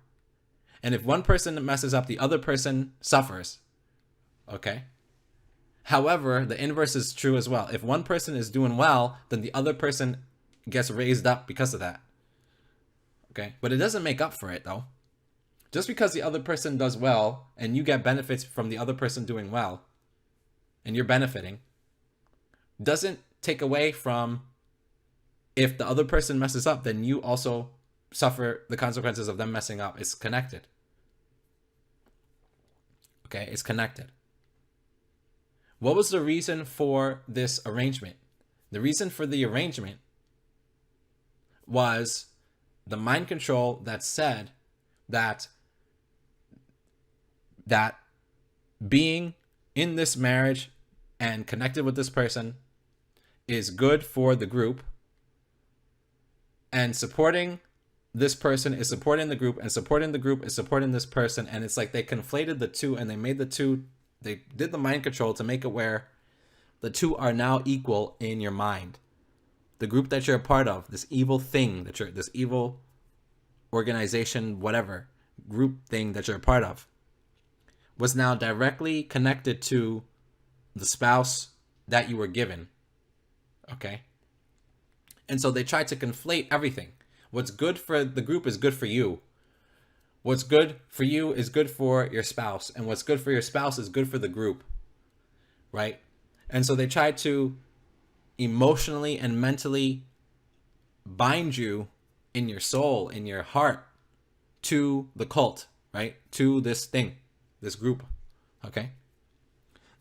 And if one person messes up, the other person suffers. Okay? However, the inverse is true as well. If one person is doing well, then the other person gets raised up because of that. Okay? But it doesn't make up for it, though. Just because the other person does well and you get benefits from the other person doing well, and you're benefiting, doesn't take away from, if the other person messes up, then you also suffer the consequences of them messing up. It's connected. Okay, it's connected. What was the reason for this arrangement? The reason for the arrangement was the mind control that said that being in this marriage and connected with this person is good for the group, and supporting this person is supporting the group, and supporting the group is supporting this person. And it's like they conflated the two, and they did the mind control to make it where the two are now equal in your mind. The group that you're a part of, this evil thing this evil organization, whatever group thing that you're a part of, was now directly connected to the spouse that you were given. Okay? And so they tried to conflate everything. What's good for the group is good for you. What's good for you is good for your spouse. And what's good for your spouse is good for the group. Right? And so they tried to emotionally and mentally bind you in your soul, in your heart, to the cult, right? To this thing, this group. Okay?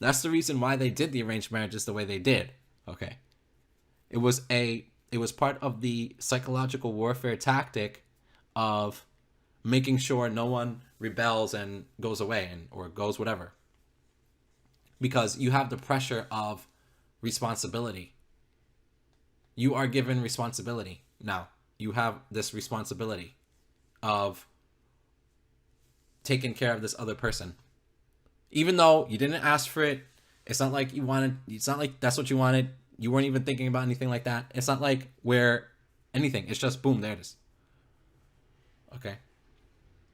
That's the reason why they did the arranged marriages the way they did. Okay? It was part of the psychological warfare tactic of making sure no one rebels and goes away or goes whatever. Because you have the pressure of responsibility. You are given responsibility. Now, you have this responsibility of taking care of this other person. Even though you didn't ask for it, it's not like that's what you wanted. You weren't even thinking about anything like that. It's not like anything. It's just boom, there it is. Okay?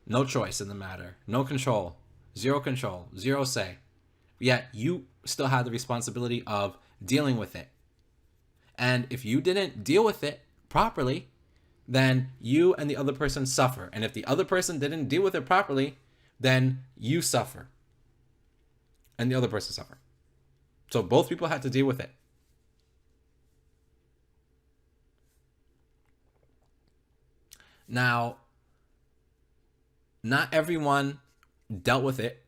No choice in the matter. No control. Zero say. Yet you still have the responsibility of dealing with it. And if you didn't deal with it properly, then you and the other person suffer. And if the other person didn't deal with it properly, then you suffer. And the other person suffer. So both people had to deal with it. Now, not everyone dealt with it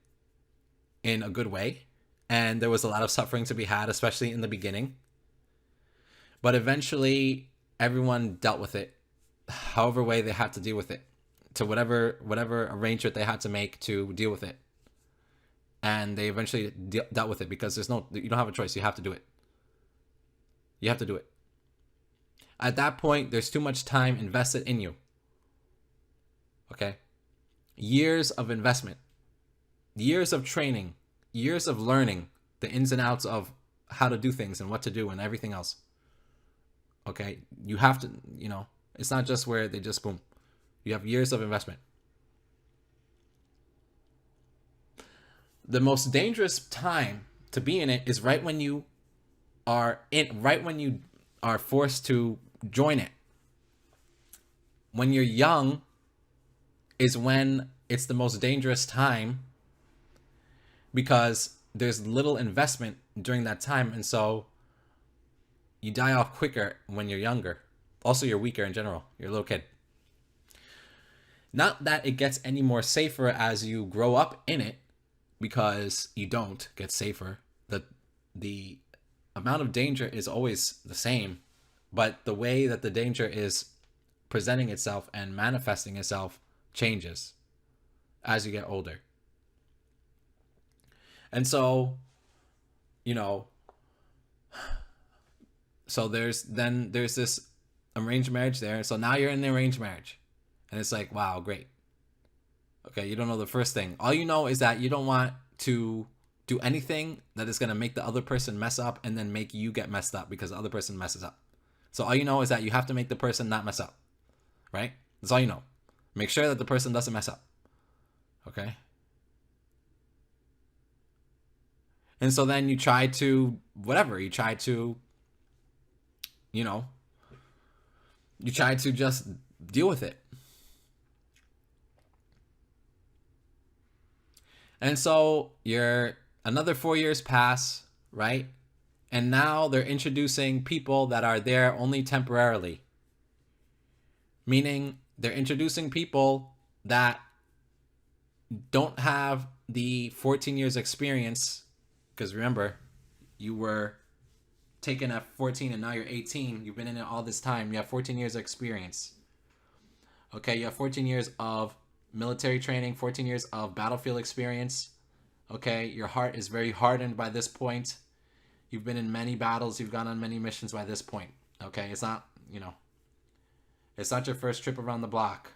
in a good way, and there was a lot of suffering to be had, especially in the beginning. But eventually, everyone dealt with it however way they had to deal with it, to whatever arrangement they had to make to deal with it, and they eventually dealt with it, because you don't have a choice. You have to do it. You have to do it. At that point, there's too much time invested in you. Okay? Years of investment, years of training, years of learning the ins and outs of how to do things and what to do and everything else. Okay? You have to, it's not just where they just boom. You have years of investment. The most dangerous time to be in it is right when you are forced to join it. When you're young is when it's the most dangerous time, because there's little investment during that time, and so you die off quicker when you're younger. Also, you're weaker in general. You're a little kid. Not that it gets any more safer as you grow up in it, because you don't get safer. The amount of danger is always the same, but the way that the danger is presenting itself and manifesting itself changes as you get older. And so, so there's this arranged marriage there. So now you're in the arranged marriage, and it's like, wow, great. Okay, you don't know the first thing. All you know is that you don't want to do anything that is going to make the other person mess up and then make you get messed up because the other person messes up. So all you know is that you have to make the person not mess up, right? That's all you know. Make sure that the person doesn't mess up, okay? And so then you try to, you try to just deal with it. And so another 4 years pass, right? And now they're introducing people that are there only temporarily. Meaning they're introducing people that don't have the 14 years experience. Because remember, you were taken at 14 and now you're 18. You've been in it all this time. You have 14 years of experience. Okay, you have 14 years of military training, 14 years of battlefield experience. Okay, your heart is very hardened by this point. You've been in many battles. You've gone on many missions by this point. Okay, it's not, it's not your first trip around the block.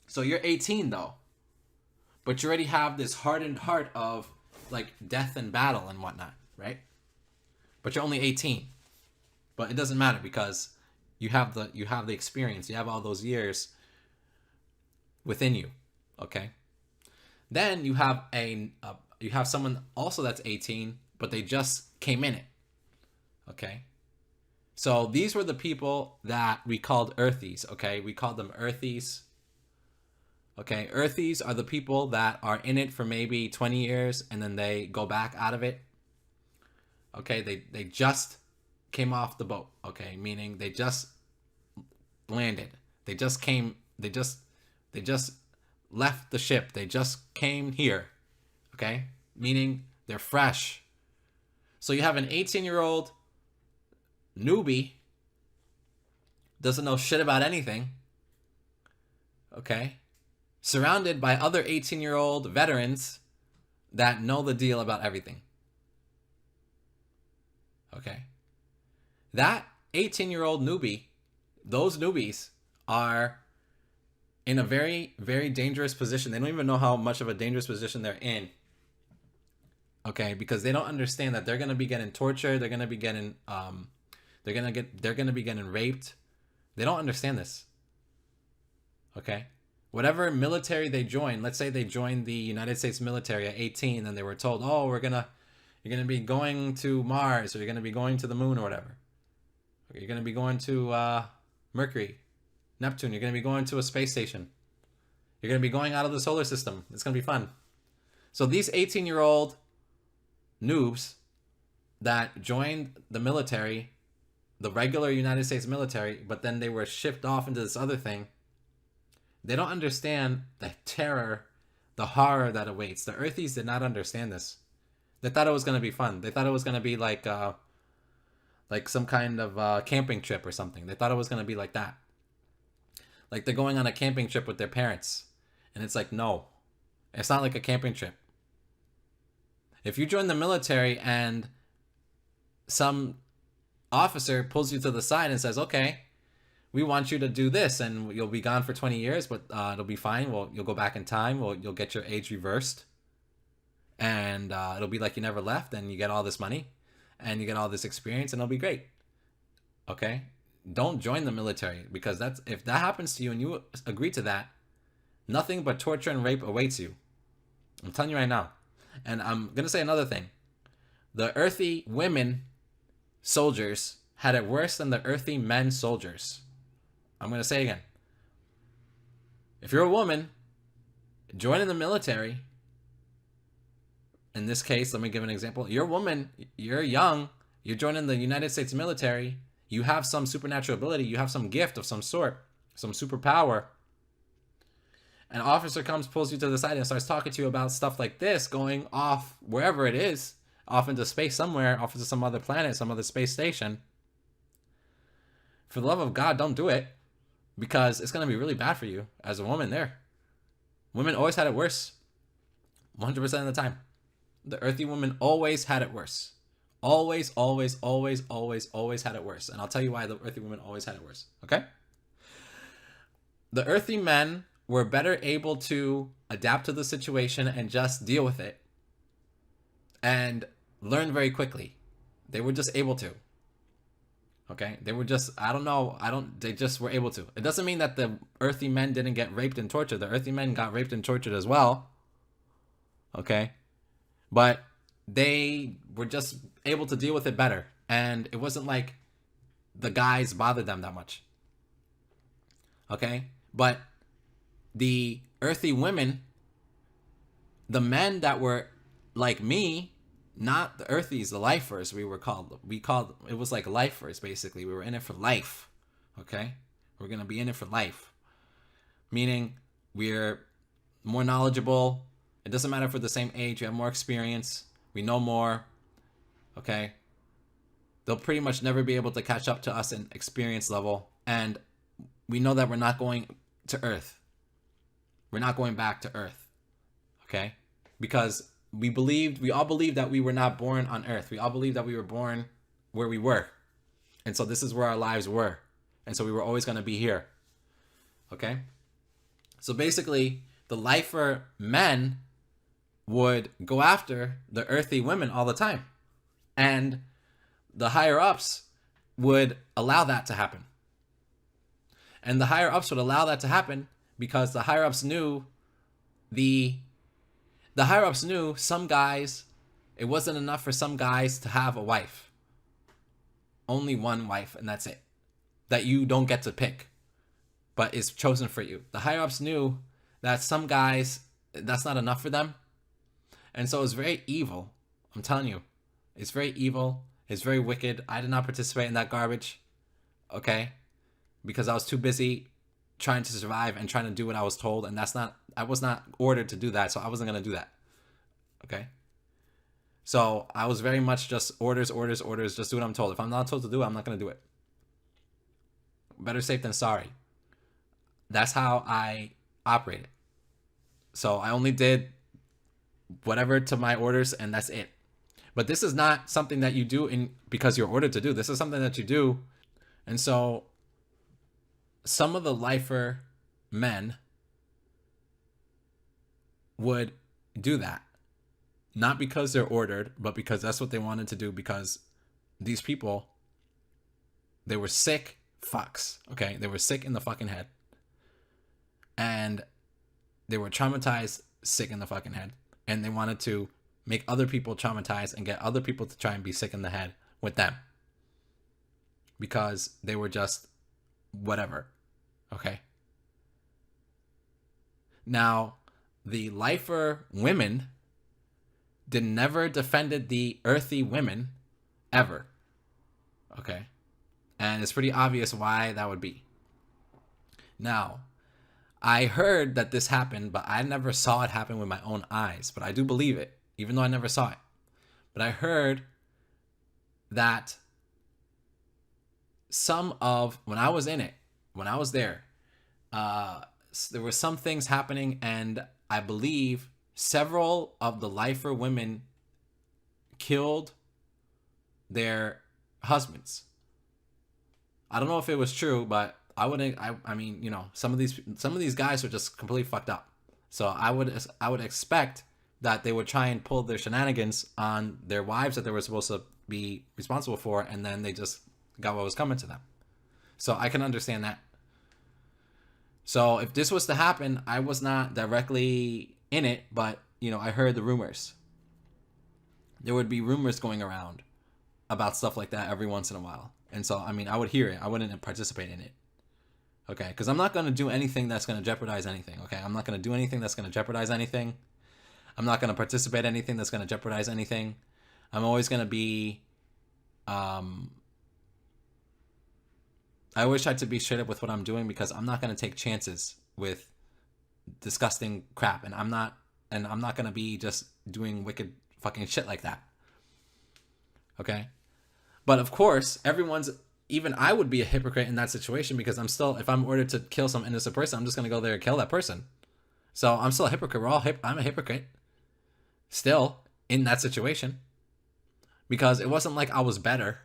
So you're 18 though, but you already have this hardened heart of like death and battle and whatnot, right? But you're only 18. But it doesn't matter because you have the experience. You have all those years within you. Okay. Then you have you have someone also that's 18, but they just came in it. Okay. So these were the people that we called earthies. Okay. We called them earthies. Okay. Earthies are the people that are in it for maybe 20 years and then they go back out of it. Okay. They just came off the boat. Okay. Meaning they just landed. They just left the ship. They just came here. Okay. Meaning they're fresh. So you have an 18-year-old newbie, doesn't know shit about anything. Okay. Surrounded by other 18-year-old veterans that know the deal about everything. Okay. That 18-year-old newbie, those newbies are in a very, very dangerous position. They don't even know how much of a dangerous position they're in. Okay, because they don't understand that they're gonna be getting tortured. They're gonna be getting, they're gonna be getting raped. They don't understand this. Okay, whatever military they join. Let's say they joined the United States military at 18, and they were told, "Oh, you're gonna be going to Mars, or you're gonna be going to the moon, or whatever. Or you're gonna be going to Mercury, Neptune. You're gonna be going to a space station. You're gonna be going out of the solar system. It's gonna be fun." So these 18-year-old noobs that joined the military, the regular United States military, but then they were shipped off into this other thing, they don't understand the terror, the horror that awaits. The Earthies did not understand this. They thought it was going to be fun. They thought it was going to be like some kind of camping trip or something. They thought it was going to be like that. Like they're going on a camping trip with their parents. And it's like, no, it's not like a camping trip. If you join the military and some officer pulls you to the side and says, okay, we want you to do this and you'll be gone for 20 years, but it'll be fine. Well, you'll go back in time. Well, you'll get your age reversed. And it'll be like you never left, and you get all this money and you get all this experience, and it'll be great. Okay? Don't join the military, because if that happens to you and you agree to that, nothing but torture and rape awaits you. I'm telling you right now. And I'm going to say another thing. The earthy women soldiers had it worse than the earthy men soldiers. I'm going to say again. If you're a woman, join in the military. In this case, let me give an example. You're a woman, you're young, you're joining the United States military, you have some supernatural ability, you have some gift of some sort, some superpower. An officer comes, pulls you to the side, and starts talking to you about stuff like this, going off wherever it is, off into space somewhere, off into some other planet, some other space station. For the love of God, don't do it, because it's going to be really bad for you as a woman there. Women always had it worse, 100% of the time. The earthy woman always had it worse. Always, always, always, always, always had it worse. And I'll tell you why the earthy woman always had it worse. Okay? The earthy men were better able to adapt to the situation and just deal with it. And learn very quickly. They were just able to. Okay? They were just, they just were able to. It doesn't mean that the earthy men didn't get raped and tortured. The earthy men got raped and tortured as well. Okay? But they were just able to deal with it better. And it wasn't like the guys bothered them that much. Okay? But the earthy women, the men that were like me, not the earthies, the lifers, it was like lifers, basically. We were in it for life. Okay? We're going to be in it for life. Meaning we're more knowledgeable. It doesn't matter if we're the same age. We have more experience. We know more. Okay? They'll pretty much never be able to catch up to us in experience level. And we know that we're not going to Earth. We're not going back to Earth. Okay? Because we all believed that we were not born on Earth. We all believed that we were born where we were. And so this is where our lives were. And so we were always going to be here. Okay? So basically, the lifer men would go after the earthy women all the time. And the higher ups would allow that to happen. And the higher ups would allow that to happen because the higher ups knew some guys, it wasn't enough for some guys to have a wife. Only one wife, and that's it. That you don't get to pick, but is chosen for you. The higher ups knew that some guys, that's not enough for them. And so it's very evil. I'm telling you. It's very evil. It's very wicked. I did not participate in that garbage. Okay? Because I was too busy trying to survive and trying to do what I was told. And I was not ordered to do that. So I wasn't going to do that. Okay? So I was very much just orders. Just do what I'm told. If I'm not told to do it, I'm not going to do it. Better safe than sorry. That's how I operated. So I only did whatever to my orders, and that's it. But this is not something that you do because you're ordered to do. This is something that you do. And so some of the lifer men would do that. Not because they're ordered, but because that's what they wanted to do, because these people, they were sick fucks. Okay? They were sick in the fucking head. And they were traumatized, sick in the fucking head. And they wanted to make other people traumatized and get other people to try and be sick in the head with them. Because they were just whatever. Okay? Now, the lifer women never defended the earthy women ever. Okay? And it's pretty obvious why that would be. Now, I heard that this happened, but I never saw it happen with my own eyes. But I do believe it, even though I never saw it. But I heard that when I was in it, when I was there, there were some things happening, and I believe several of the lifer women killed their husbands. I don't know if it was true, but I wouldn't. I mean, some of these guys were just completely fucked up. So I would expect that they would try and pull their shenanigans on their wives that they were supposed to be responsible for, and then they just got what was coming to them. So I can understand that. So if this was to happen, I was not directly in it, but I heard the rumors. There would be rumors going around about stuff like that every once in a while. And so, I mean, I would hear it. I wouldn't participate in it. Okay? Because I'm not going to do anything that's going to jeopardize anything. Okay? I'm not going to do anything that's going to jeopardize anything. I'm not going to participate in anything that's going to jeopardize anything. I'm always going to be... I always try to be straight up with what I'm doing, because I'm not going to take chances with disgusting crap. And I'm not going to be just doing wicked fucking shit like that. Okay? But of course, even I would be a hypocrite in that situation, because if I'm ordered to kill some innocent person, I'm just going to go there and kill that person. So I'm still a hypocrite. I'm a hypocrite still in that situation, because it wasn't like I was better.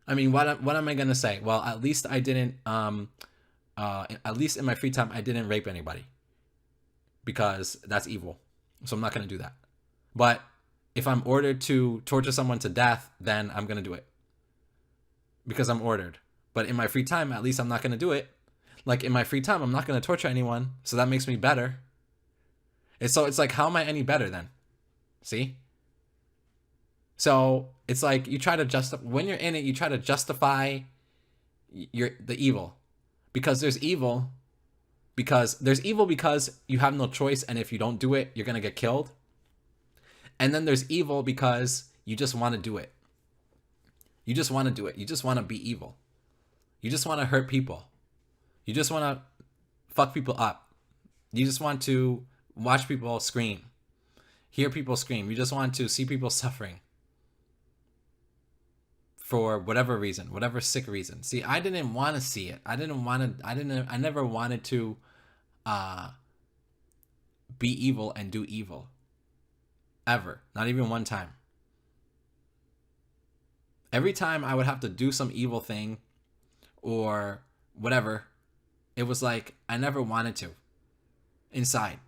I mean, what am I going to say? Well, at least I didn't, at least in my free time, I didn't rape anybody, because that's evil. So I'm not going to do that. But if I'm ordered to torture someone to death, then I'm going to do it, because I'm ordered. But in my free time, at least I'm not going to do it. Like, in my free time, I'm not going to torture anyone, so that makes me better. It's like, how am I any better then? See? So it's like you try to justify, when you're in it, you try to justify the evil, because there's evil because you have no choice, and if you don't do it, you're going to get killed. And then there's evil because you just want to do it. You just want to do it. You just want to be evil. You just want to hurt people. You just want to fuck people up. You just want to watch people scream. Hear people scream. You just want to see people suffering. For whatever reason, whatever sick reason. See, I didn't want to see it. I never wanted to be evil and do evil. Ever. Not even one time. Every time I would have to do some evil thing or whatever, it was like I never wanted to. Inside.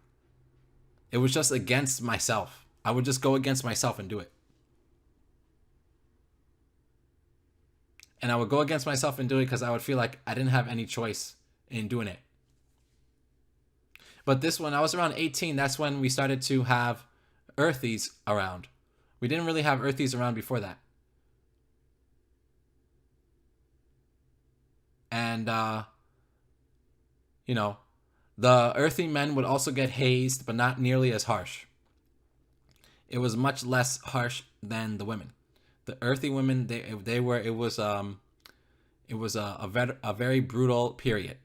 It was just against myself. I would just go against myself and do it. And I would go against myself and do it because I would feel like I didn't have any choice in doing it. But when I was around 18, that's when we started to have earthies around. We didn't really have earthies around before that. And, the earthy men would also get hazed, but not nearly as harsh. It was much less harsh than the women. The earthy women, it was a very brutal period.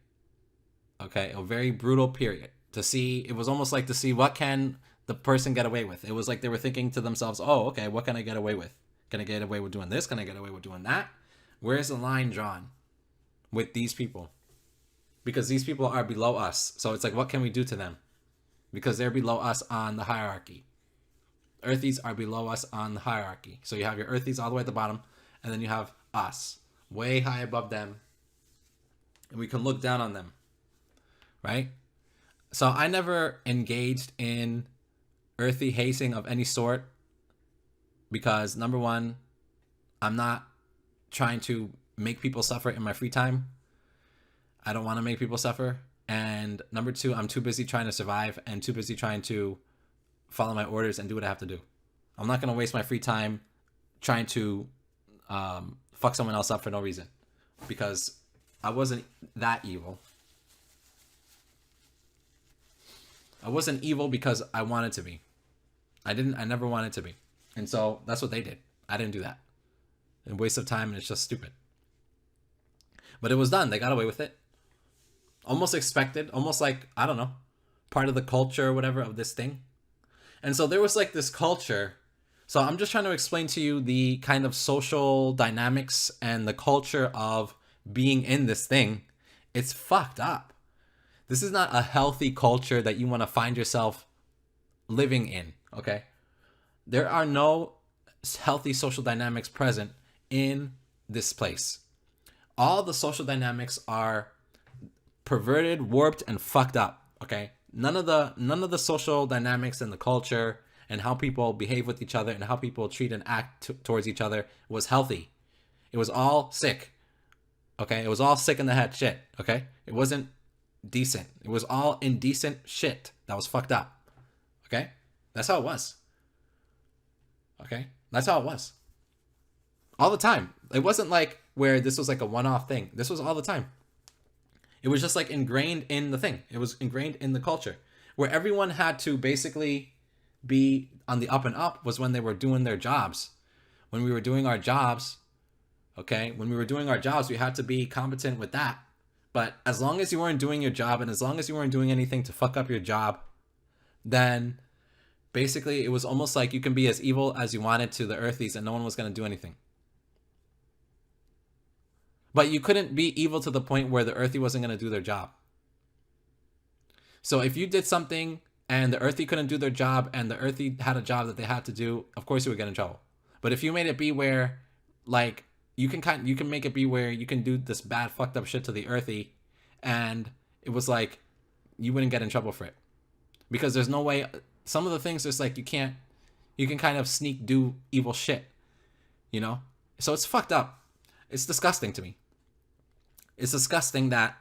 Okay, a very brutal period. It was almost like to see what can the person get away with. It was like they were thinking to themselves, oh, okay, what can I get away with? Can I get away with doing this? Can I get away with doing that? Where's the line drawn with these people? Because these people are below us. So it's like, what can we do to them? Because they're below us on the hierarchy. Earthies are below us on the hierarchy. So you have your earthies all the way at the bottom, and then you have us way high above them, and we can look down on them, right? So I never engaged in earthy hazing of any sort, because number one, I'm not trying to make people suffer in my free time. I don't want to make people suffer. And number two, I'm too busy trying to survive and too busy trying to follow my orders and do what I have to do. I'm not going to waste my free time trying to fuck someone else up for no reason, because I wasn't that evil. I wasn't evil because I wanted to be. I never wanted to be. And so that's what they did. I didn't do that. A waste of time, and it's just stupid. But it was done. They got away with it. Almost expected. Almost like, I don't know, part of the culture or whatever of this thing. And so there was like this culture. So I'm just trying to explain to you the kind of social dynamics and the culture of being in this thing. It's fucked up. This is not a healthy culture that you want to find yourself living in, okay? There are no healthy social dynamics present in this place. All the social dynamics are perverted, warped, and fucked up, okay? None of the social dynamics and the culture and how people behave with each other and how people treat and act towards each other was healthy. It was all sick. Okay? It was all sick in the head shit, okay? It wasn't decent. It was all indecent shit that was fucked up. Okay? That's how it was. Okay? That's how it was. All the time. It wasn't like where this was like a one-off thing. This was all the time. It was just like ingrained in the thing. It was ingrained in the culture. Where everyone had to basically be on the up and up was when they were doing their jobs. When we were doing our jobs, okay? When we were doing our jobs, we had to be competent with that. But as long as you weren't doing your job and as long as you weren't doing anything to fuck up your job, then basically it was almost like you can be as evil as you wanted to the earthies and no one was going to do anything. But you couldn't be evil to the point where the earthy wasn't going to do their job. So if you did something and the earthy couldn't do their job and the earthy had a job that they had to do, of course you would get in trouble. But if you made it be where, like, you can make it be where you can do this bad fucked up shit to the earthy and it was like you wouldn't get in trouble for it. Because there's no way, some of the things there's like you can kind of sneak do evil shit, you know? So it's fucked up. It's disgusting to me. It's disgusting that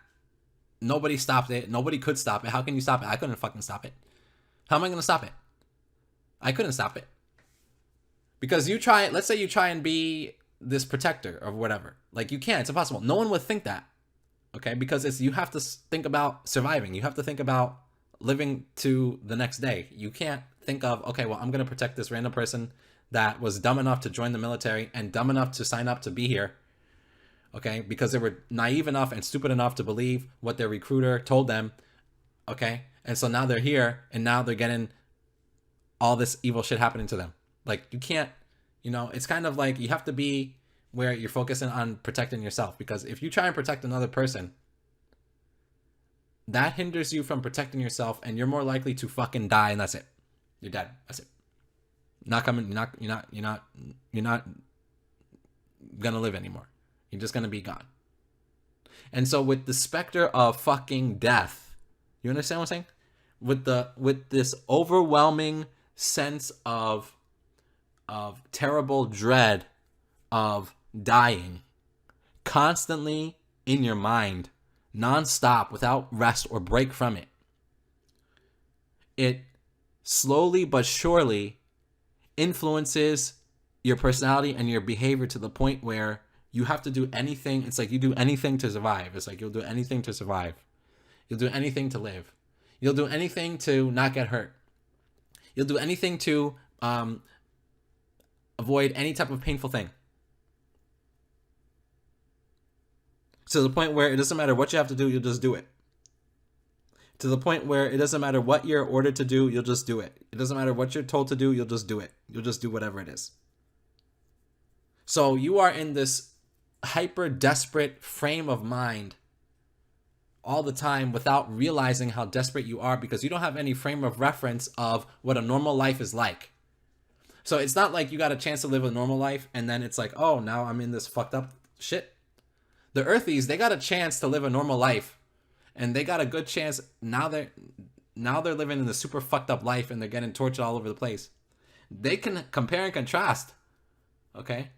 nobody stopped it. Nobody could stop it. How can you stop it? I couldn't fucking stop it. How am I going to stop it? I couldn't stop it. Because let's say you try and be this protector or whatever. Like you can't, it's impossible. No one would think that. Okay? Because you have to think about surviving. You have to think about living to the next day. You can't think of, okay, well, I'm going to protect this random person that was dumb enough to join the military and dumb enough to sign up to be here. Okay? Because they were naive enough and stupid enough to believe what their recruiter told them. Okay? And so now they're here and now they're getting all this evil shit happening to them. Like you can't, it's kind of like you have to be where you're focusing on protecting yourself. Because if you try and protect another person, that hinders you from protecting yourself and you're more likely to fucking die and that's it. You're dead. That's it. Not coming, you're not gonna live anymore. You're just gonna be gone. And so with the specter of fucking death, you understand what I'm saying? With this overwhelming sense of terrible dread of dying constantly in your mind, nonstop, without rest or break from it, it slowly but surely influences your personality and your behavior to the point where you have to do anything. It's like you do anything to survive. It's like you'll do anything to survive. You'll do anything to live. You'll do anything to not get hurt. You'll do anything to avoid any type of painful thing. To the point where it doesn't matter what you have to do, you'll just do it. To the point where it doesn't matter what you're ordered to do, you'll just do it. It doesn't matter what you're told to do, you'll just do it. You'll just do whatever it is. So you are in this hyper desperate frame of mind all the time without realizing how desperate you are because you don't have any frame of reference of what a normal life is like. So it's not like you got a chance to live a normal life and then it's like, oh, now I'm in this fucked up shit. The earthies, they got a chance to live a normal life and they got a good chance. Now they're living in the super fucked up life and they're getting tortured all over the place. They can compare and contrast. Okay.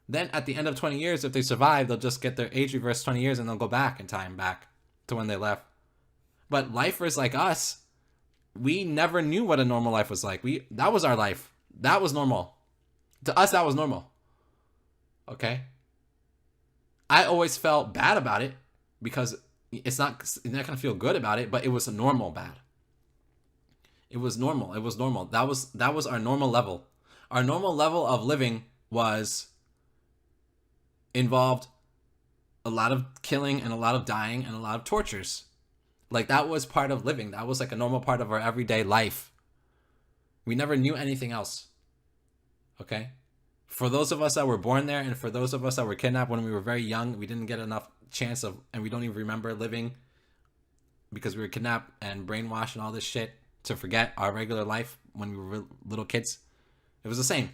Then at the end of 20 years, if they survive, they'll just get their age reversed 20 years and they'll go back in time, back to when they left. But lifers like us, we never knew what a normal life was like. That was our life. That was normal. To us, that was normal. Okay? I always felt bad about it because you're not going to feel good about it, but it was a normal bad. It was normal. It was normal. That was our normal level. Our normal level of living involved a lot of killing and a lot of dying and a lot of tortures. Like that was part of living. That was like a normal part of our everyday life. We never knew anything else. Okay? For those of us that were born there and for those of us that were kidnapped when we were very young, we didn't get enough chance of, and we don't even remember living because we were kidnapped and brainwashed and all this shit to forget our regular life when we were little kids. It was the same.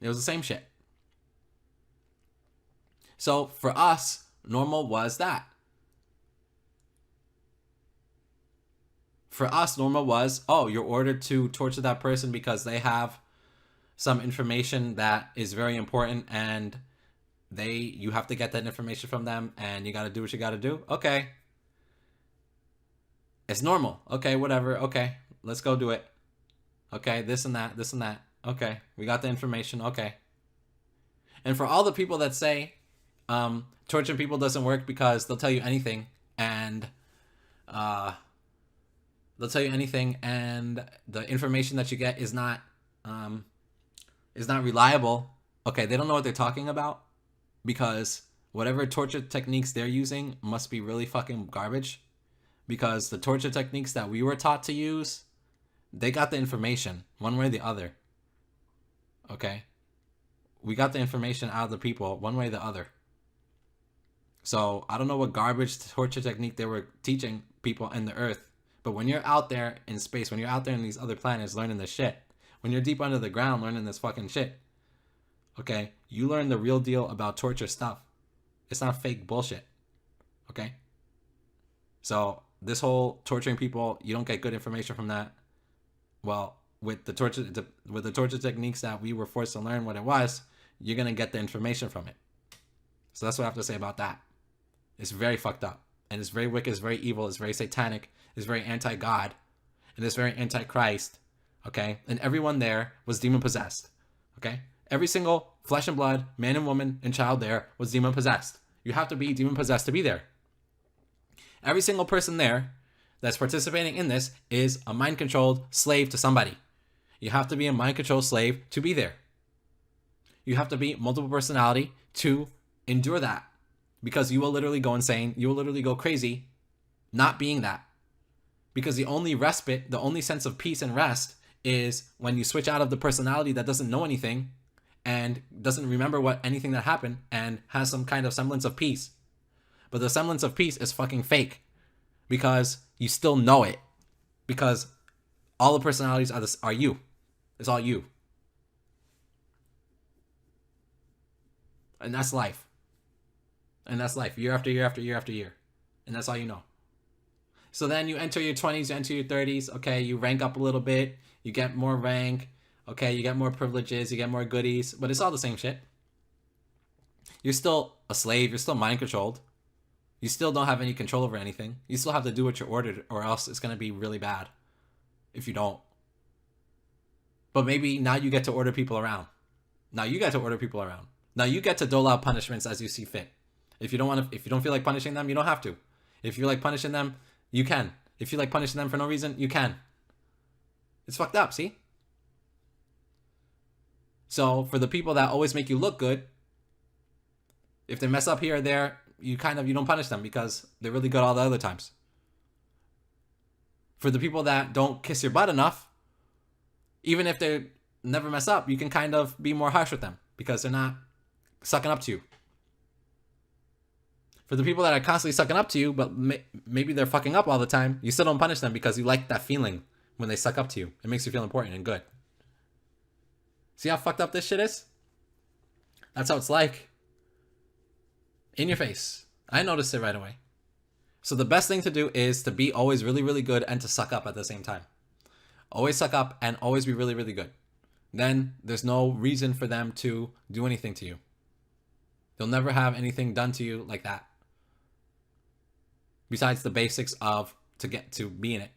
It was the same shit. So for us, normal was that. For us, normal was, oh, you're ordered to torture that person because they have some information that is very important, and you have to get that information from them, and you got to do what you got to do. Okay. It's normal. Okay, whatever. Okay, let's go do it. Okay, this and that, this and that. Okay, we got the information. Okay. And for all the people that say torturing people doesn't work because they'll tell you anything, and the information that you get is not reliable. Okay, they don't know what they're talking about, because whatever torture techniques they're using must be really fucking garbage, because the torture techniques that we were taught to use, they got the information one way or the other. Okay? We got the information out of the people one way or the other. So I don't know what garbage torture technique they were teaching people in the earth, but when you're out there in space, when you're out there in these other planets learning this shit, when you're deep under the ground learning this fucking shit, okay, you learn the real deal about torture stuff. It's not fake bullshit. Okay? So this whole torturing people, you don't get good information from that. Well, with the torture techniques that we were forced to learn what it was, you're gonna get the information from it. So that's what I have to say about that. It's very fucked up, and it's very wicked, it's very evil, it's very satanic, it's very anti-God, and it's very anti-Christ. Okay? And everyone there was demon possessed. Okay? Every single flesh and blood, man and woman and child there was demon possessed. You have to be demon possessed to be there. Every single person there that's participating in this is a mind-controlled slave to somebody. You have to be a mind-controlled slave to be there. You have to be multiple personality to endure that, because you will literally go insane. You will literally go crazy not being that. Because the only respite, the only sense of peace and rest is when you switch out of the personality that doesn't know anything and doesn't remember anything that happened and has some kind of semblance of peace. But the semblance of peace is fucking fake, because you still know it, because all the personalities are you. It's all you. And that's life. And that's life, year after year after year after year. And that's all you know. So then you enter your 20s, you enter your 30s. Okay, you rank up a little bit. You get more rank. Okay, you get more privileges. You get more goodies. But it's all the same shit. You're still a slave. You're still mind controlled. You still don't have any control over anything. You still have to do what you're ordered, or else it's going to be really bad if you don't. But maybe now you get to order people around. Now you get to order people around. Now you get to dole out punishments as you see fit. If you don't feel like punishing them, you don't have to. If you like punishing them, you can. If you like punishing them for no reason, you can. It's fucked up, see? So for the people that always make you look good, if they mess up here or there, you don't punish them because they're really good all the other times. For the people that don't kiss your butt enough, even if they never mess up, you can kind of be more harsh with them because they're not sucking up to you. For the people that are constantly sucking up to you, but maybe they're fucking up all the time, you still don't punish them because you like that feeling when they suck up to you. It makes you feel important and good. See how fucked up this shit is? That's how it's like. In your face. I noticed it right away. So the best thing to do is to be always really, really good and to suck up at the same time. Always suck up and always be really, really good. Then there's no reason for them to do anything to you. They'll never have anything done to you like that. Besides the basics of to get to be in it.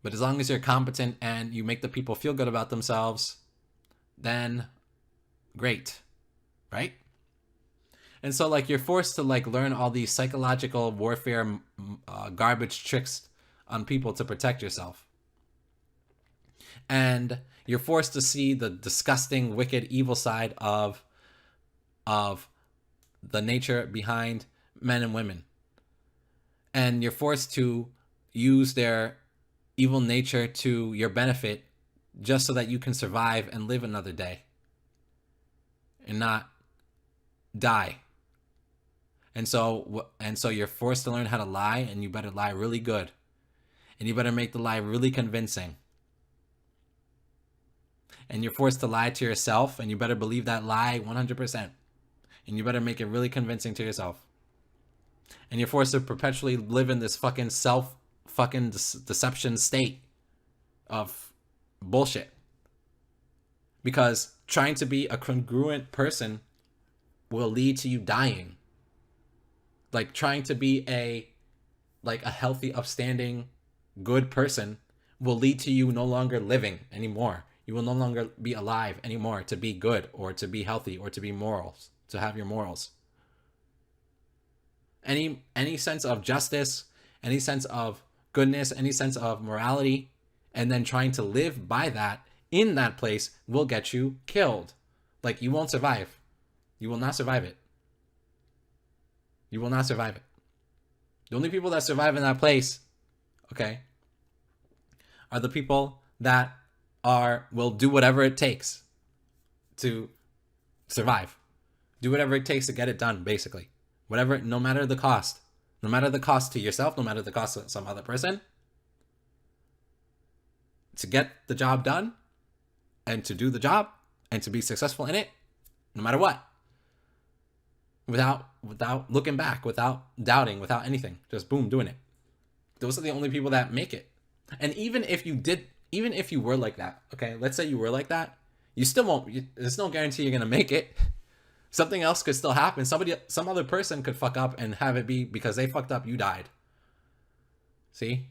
But as long as you're competent and you make the people feel good about themselves, then great, right? And so like you're forced to like learn all these psychological warfare garbage tricks on people to protect yourself. And you're forced to see the disgusting, wicked, evil side of the nature behind men and women. And you're forced to use their evil nature to your benefit just so that you can survive and live another day and not die And so you're forced to learn how to lie, and you better lie really good. And you better make the lie really convincing. And you're forced to lie to yourself, and you better believe that lie 100%. And you better make it really convincing to yourself. And you're forced to perpetually live in this fucking deception state of bullshit. Because trying to be a congruent person will lead to you dying. Like trying to be a healthy, upstanding, good person will lead to you no longer living anymore. You will no longer be alive anymore to be good or to be healthy or to be morals, to have your morals. Any sense of justice, any sense of goodness, any sense of morality, and then trying to live by that in that place will get you killed. Like, you won't survive. You will not survive it. You will not survive it. The only people that survive in that place, okay, are the people that will do whatever it takes to survive. Do whatever it takes to get it done, basically. Whatever, no matter the cost. No matter the cost to yourself, no matter the cost to some other person. To get the job done, and to do the job, and to be successful in it, no matter what. Without looking back, without doubting, without anything. Just boom, doing it. Those are the only people that make it. And even if you were like that, okay, let's say you were like that, you still won't, there's no guarantee you're going to make it. Something else could still happen. Some other person could fuck up and have it be because they fucked up, you died. See?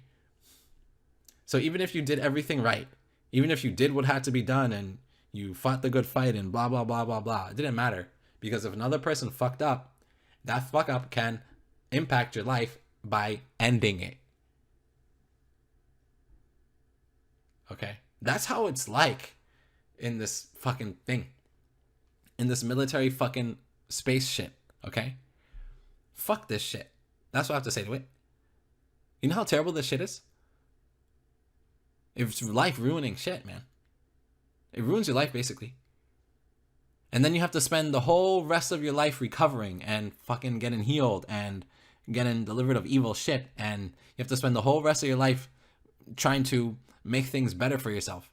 So even if you did everything right, even if you did what had to be done and you fought the good fight and blah, blah, blah, blah, blah, it didn't matter. Because if another person fucked up, that fuck up can impact your life by ending it. Okay? That's how it's like in this fucking thing. In this military fucking space shit. Okay? Fuck this shit. That's what I have to say to it. You know how terrible this shit is? It's life ruining shit, man. It ruins your life, basically. And then you have to spend the whole rest of your life recovering and fucking getting healed and getting delivered of evil shit. And you have to spend the whole rest of your life trying to make things better for yourself.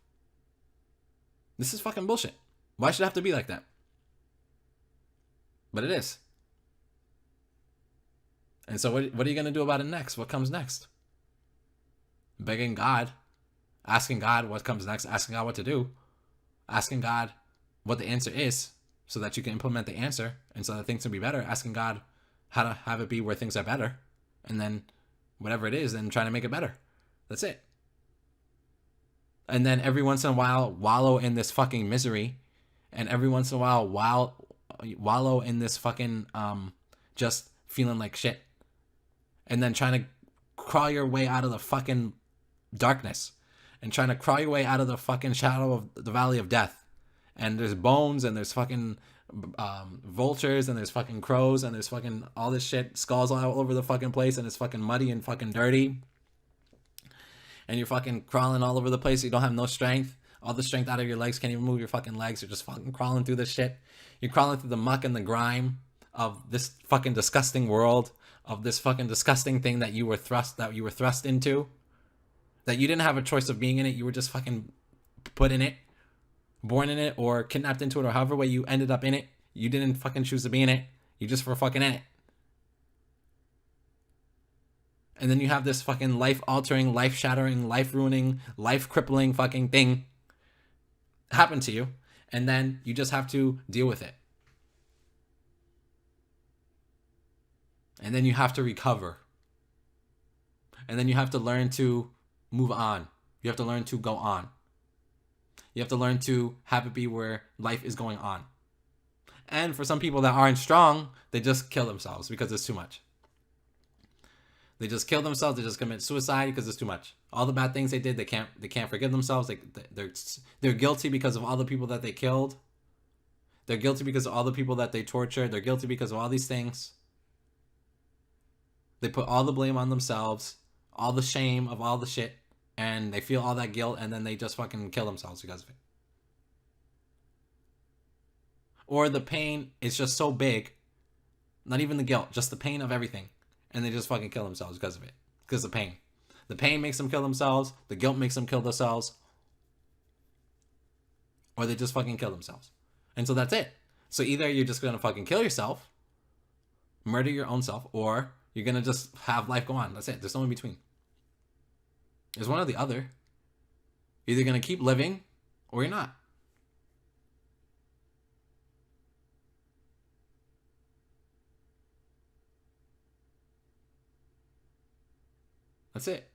This is fucking bullshit. Why should it have to be like that? But it is. And so what are you going to do about it next? What comes next? Begging God. Asking God what comes next. Asking God what to do. Asking God what the answer is so that you can implement the answer and so that things can be better. Asking God how to have it be where things are better. And then whatever it is, then trying to make it better. That's it. And then every once in a while, wallow in this fucking misery. And every once in a while, wallow in this fucking just feeling like shit. And then trying to crawl your way out of the fucking darkness. And trying to crawl your way out of the fucking shadow of the valley of death. And there's bones, and there's fucking vultures, and there's fucking crows, and there's fucking all this shit, skulls all over the fucking place, and it's fucking muddy and fucking dirty. And you're fucking crawling all over the place. You don't have no strength. All the strength out of your legs. Can't even move your fucking legs. You're just fucking crawling through this shit. You're crawling through the muck and the grime of this fucking disgusting world, of this fucking disgusting thing that you were thrust into. That you didn't have a choice of being in it. You were just fucking put in it. Born in it or kidnapped into it or however way you ended up in it. You didn't fucking choose to be in it. You just were fucking in it. And then you have this fucking life-altering, life-shattering, life-ruining, life-crippling fucking thing happen to you. And then you just have to deal with it. And then you have to recover. And then you have to learn to move on. You have to learn to go on. You have to learn to have it be where life is going on. And for some people that aren't strong, they just kill themselves because it's too much. They just kill themselves. They just commit suicide because it's too much. All the bad things they did, they can't forgive themselves. They're guilty because of all the people that they killed. They're guilty because of all the people that they tortured. They're guilty because of all these things. They put all the blame on themselves, all the shame of all the shit, and they feel all that guilt, and then they just fucking kill themselves because of it. Or the pain is just so big, Not even the guilt, just the pain of everything. And they just fucking kill themselves because of it. Because of the pain. The pain makes them kill themselves. The guilt makes them kill themselves. Or they just fucking kill themselves. And so that's it. So either you're just going to fucking kill yourself, murder your own self, or you're going to just have life go on. That's it. There's no in between. There's one or the other. You're either going to keep living or you're not. That's it.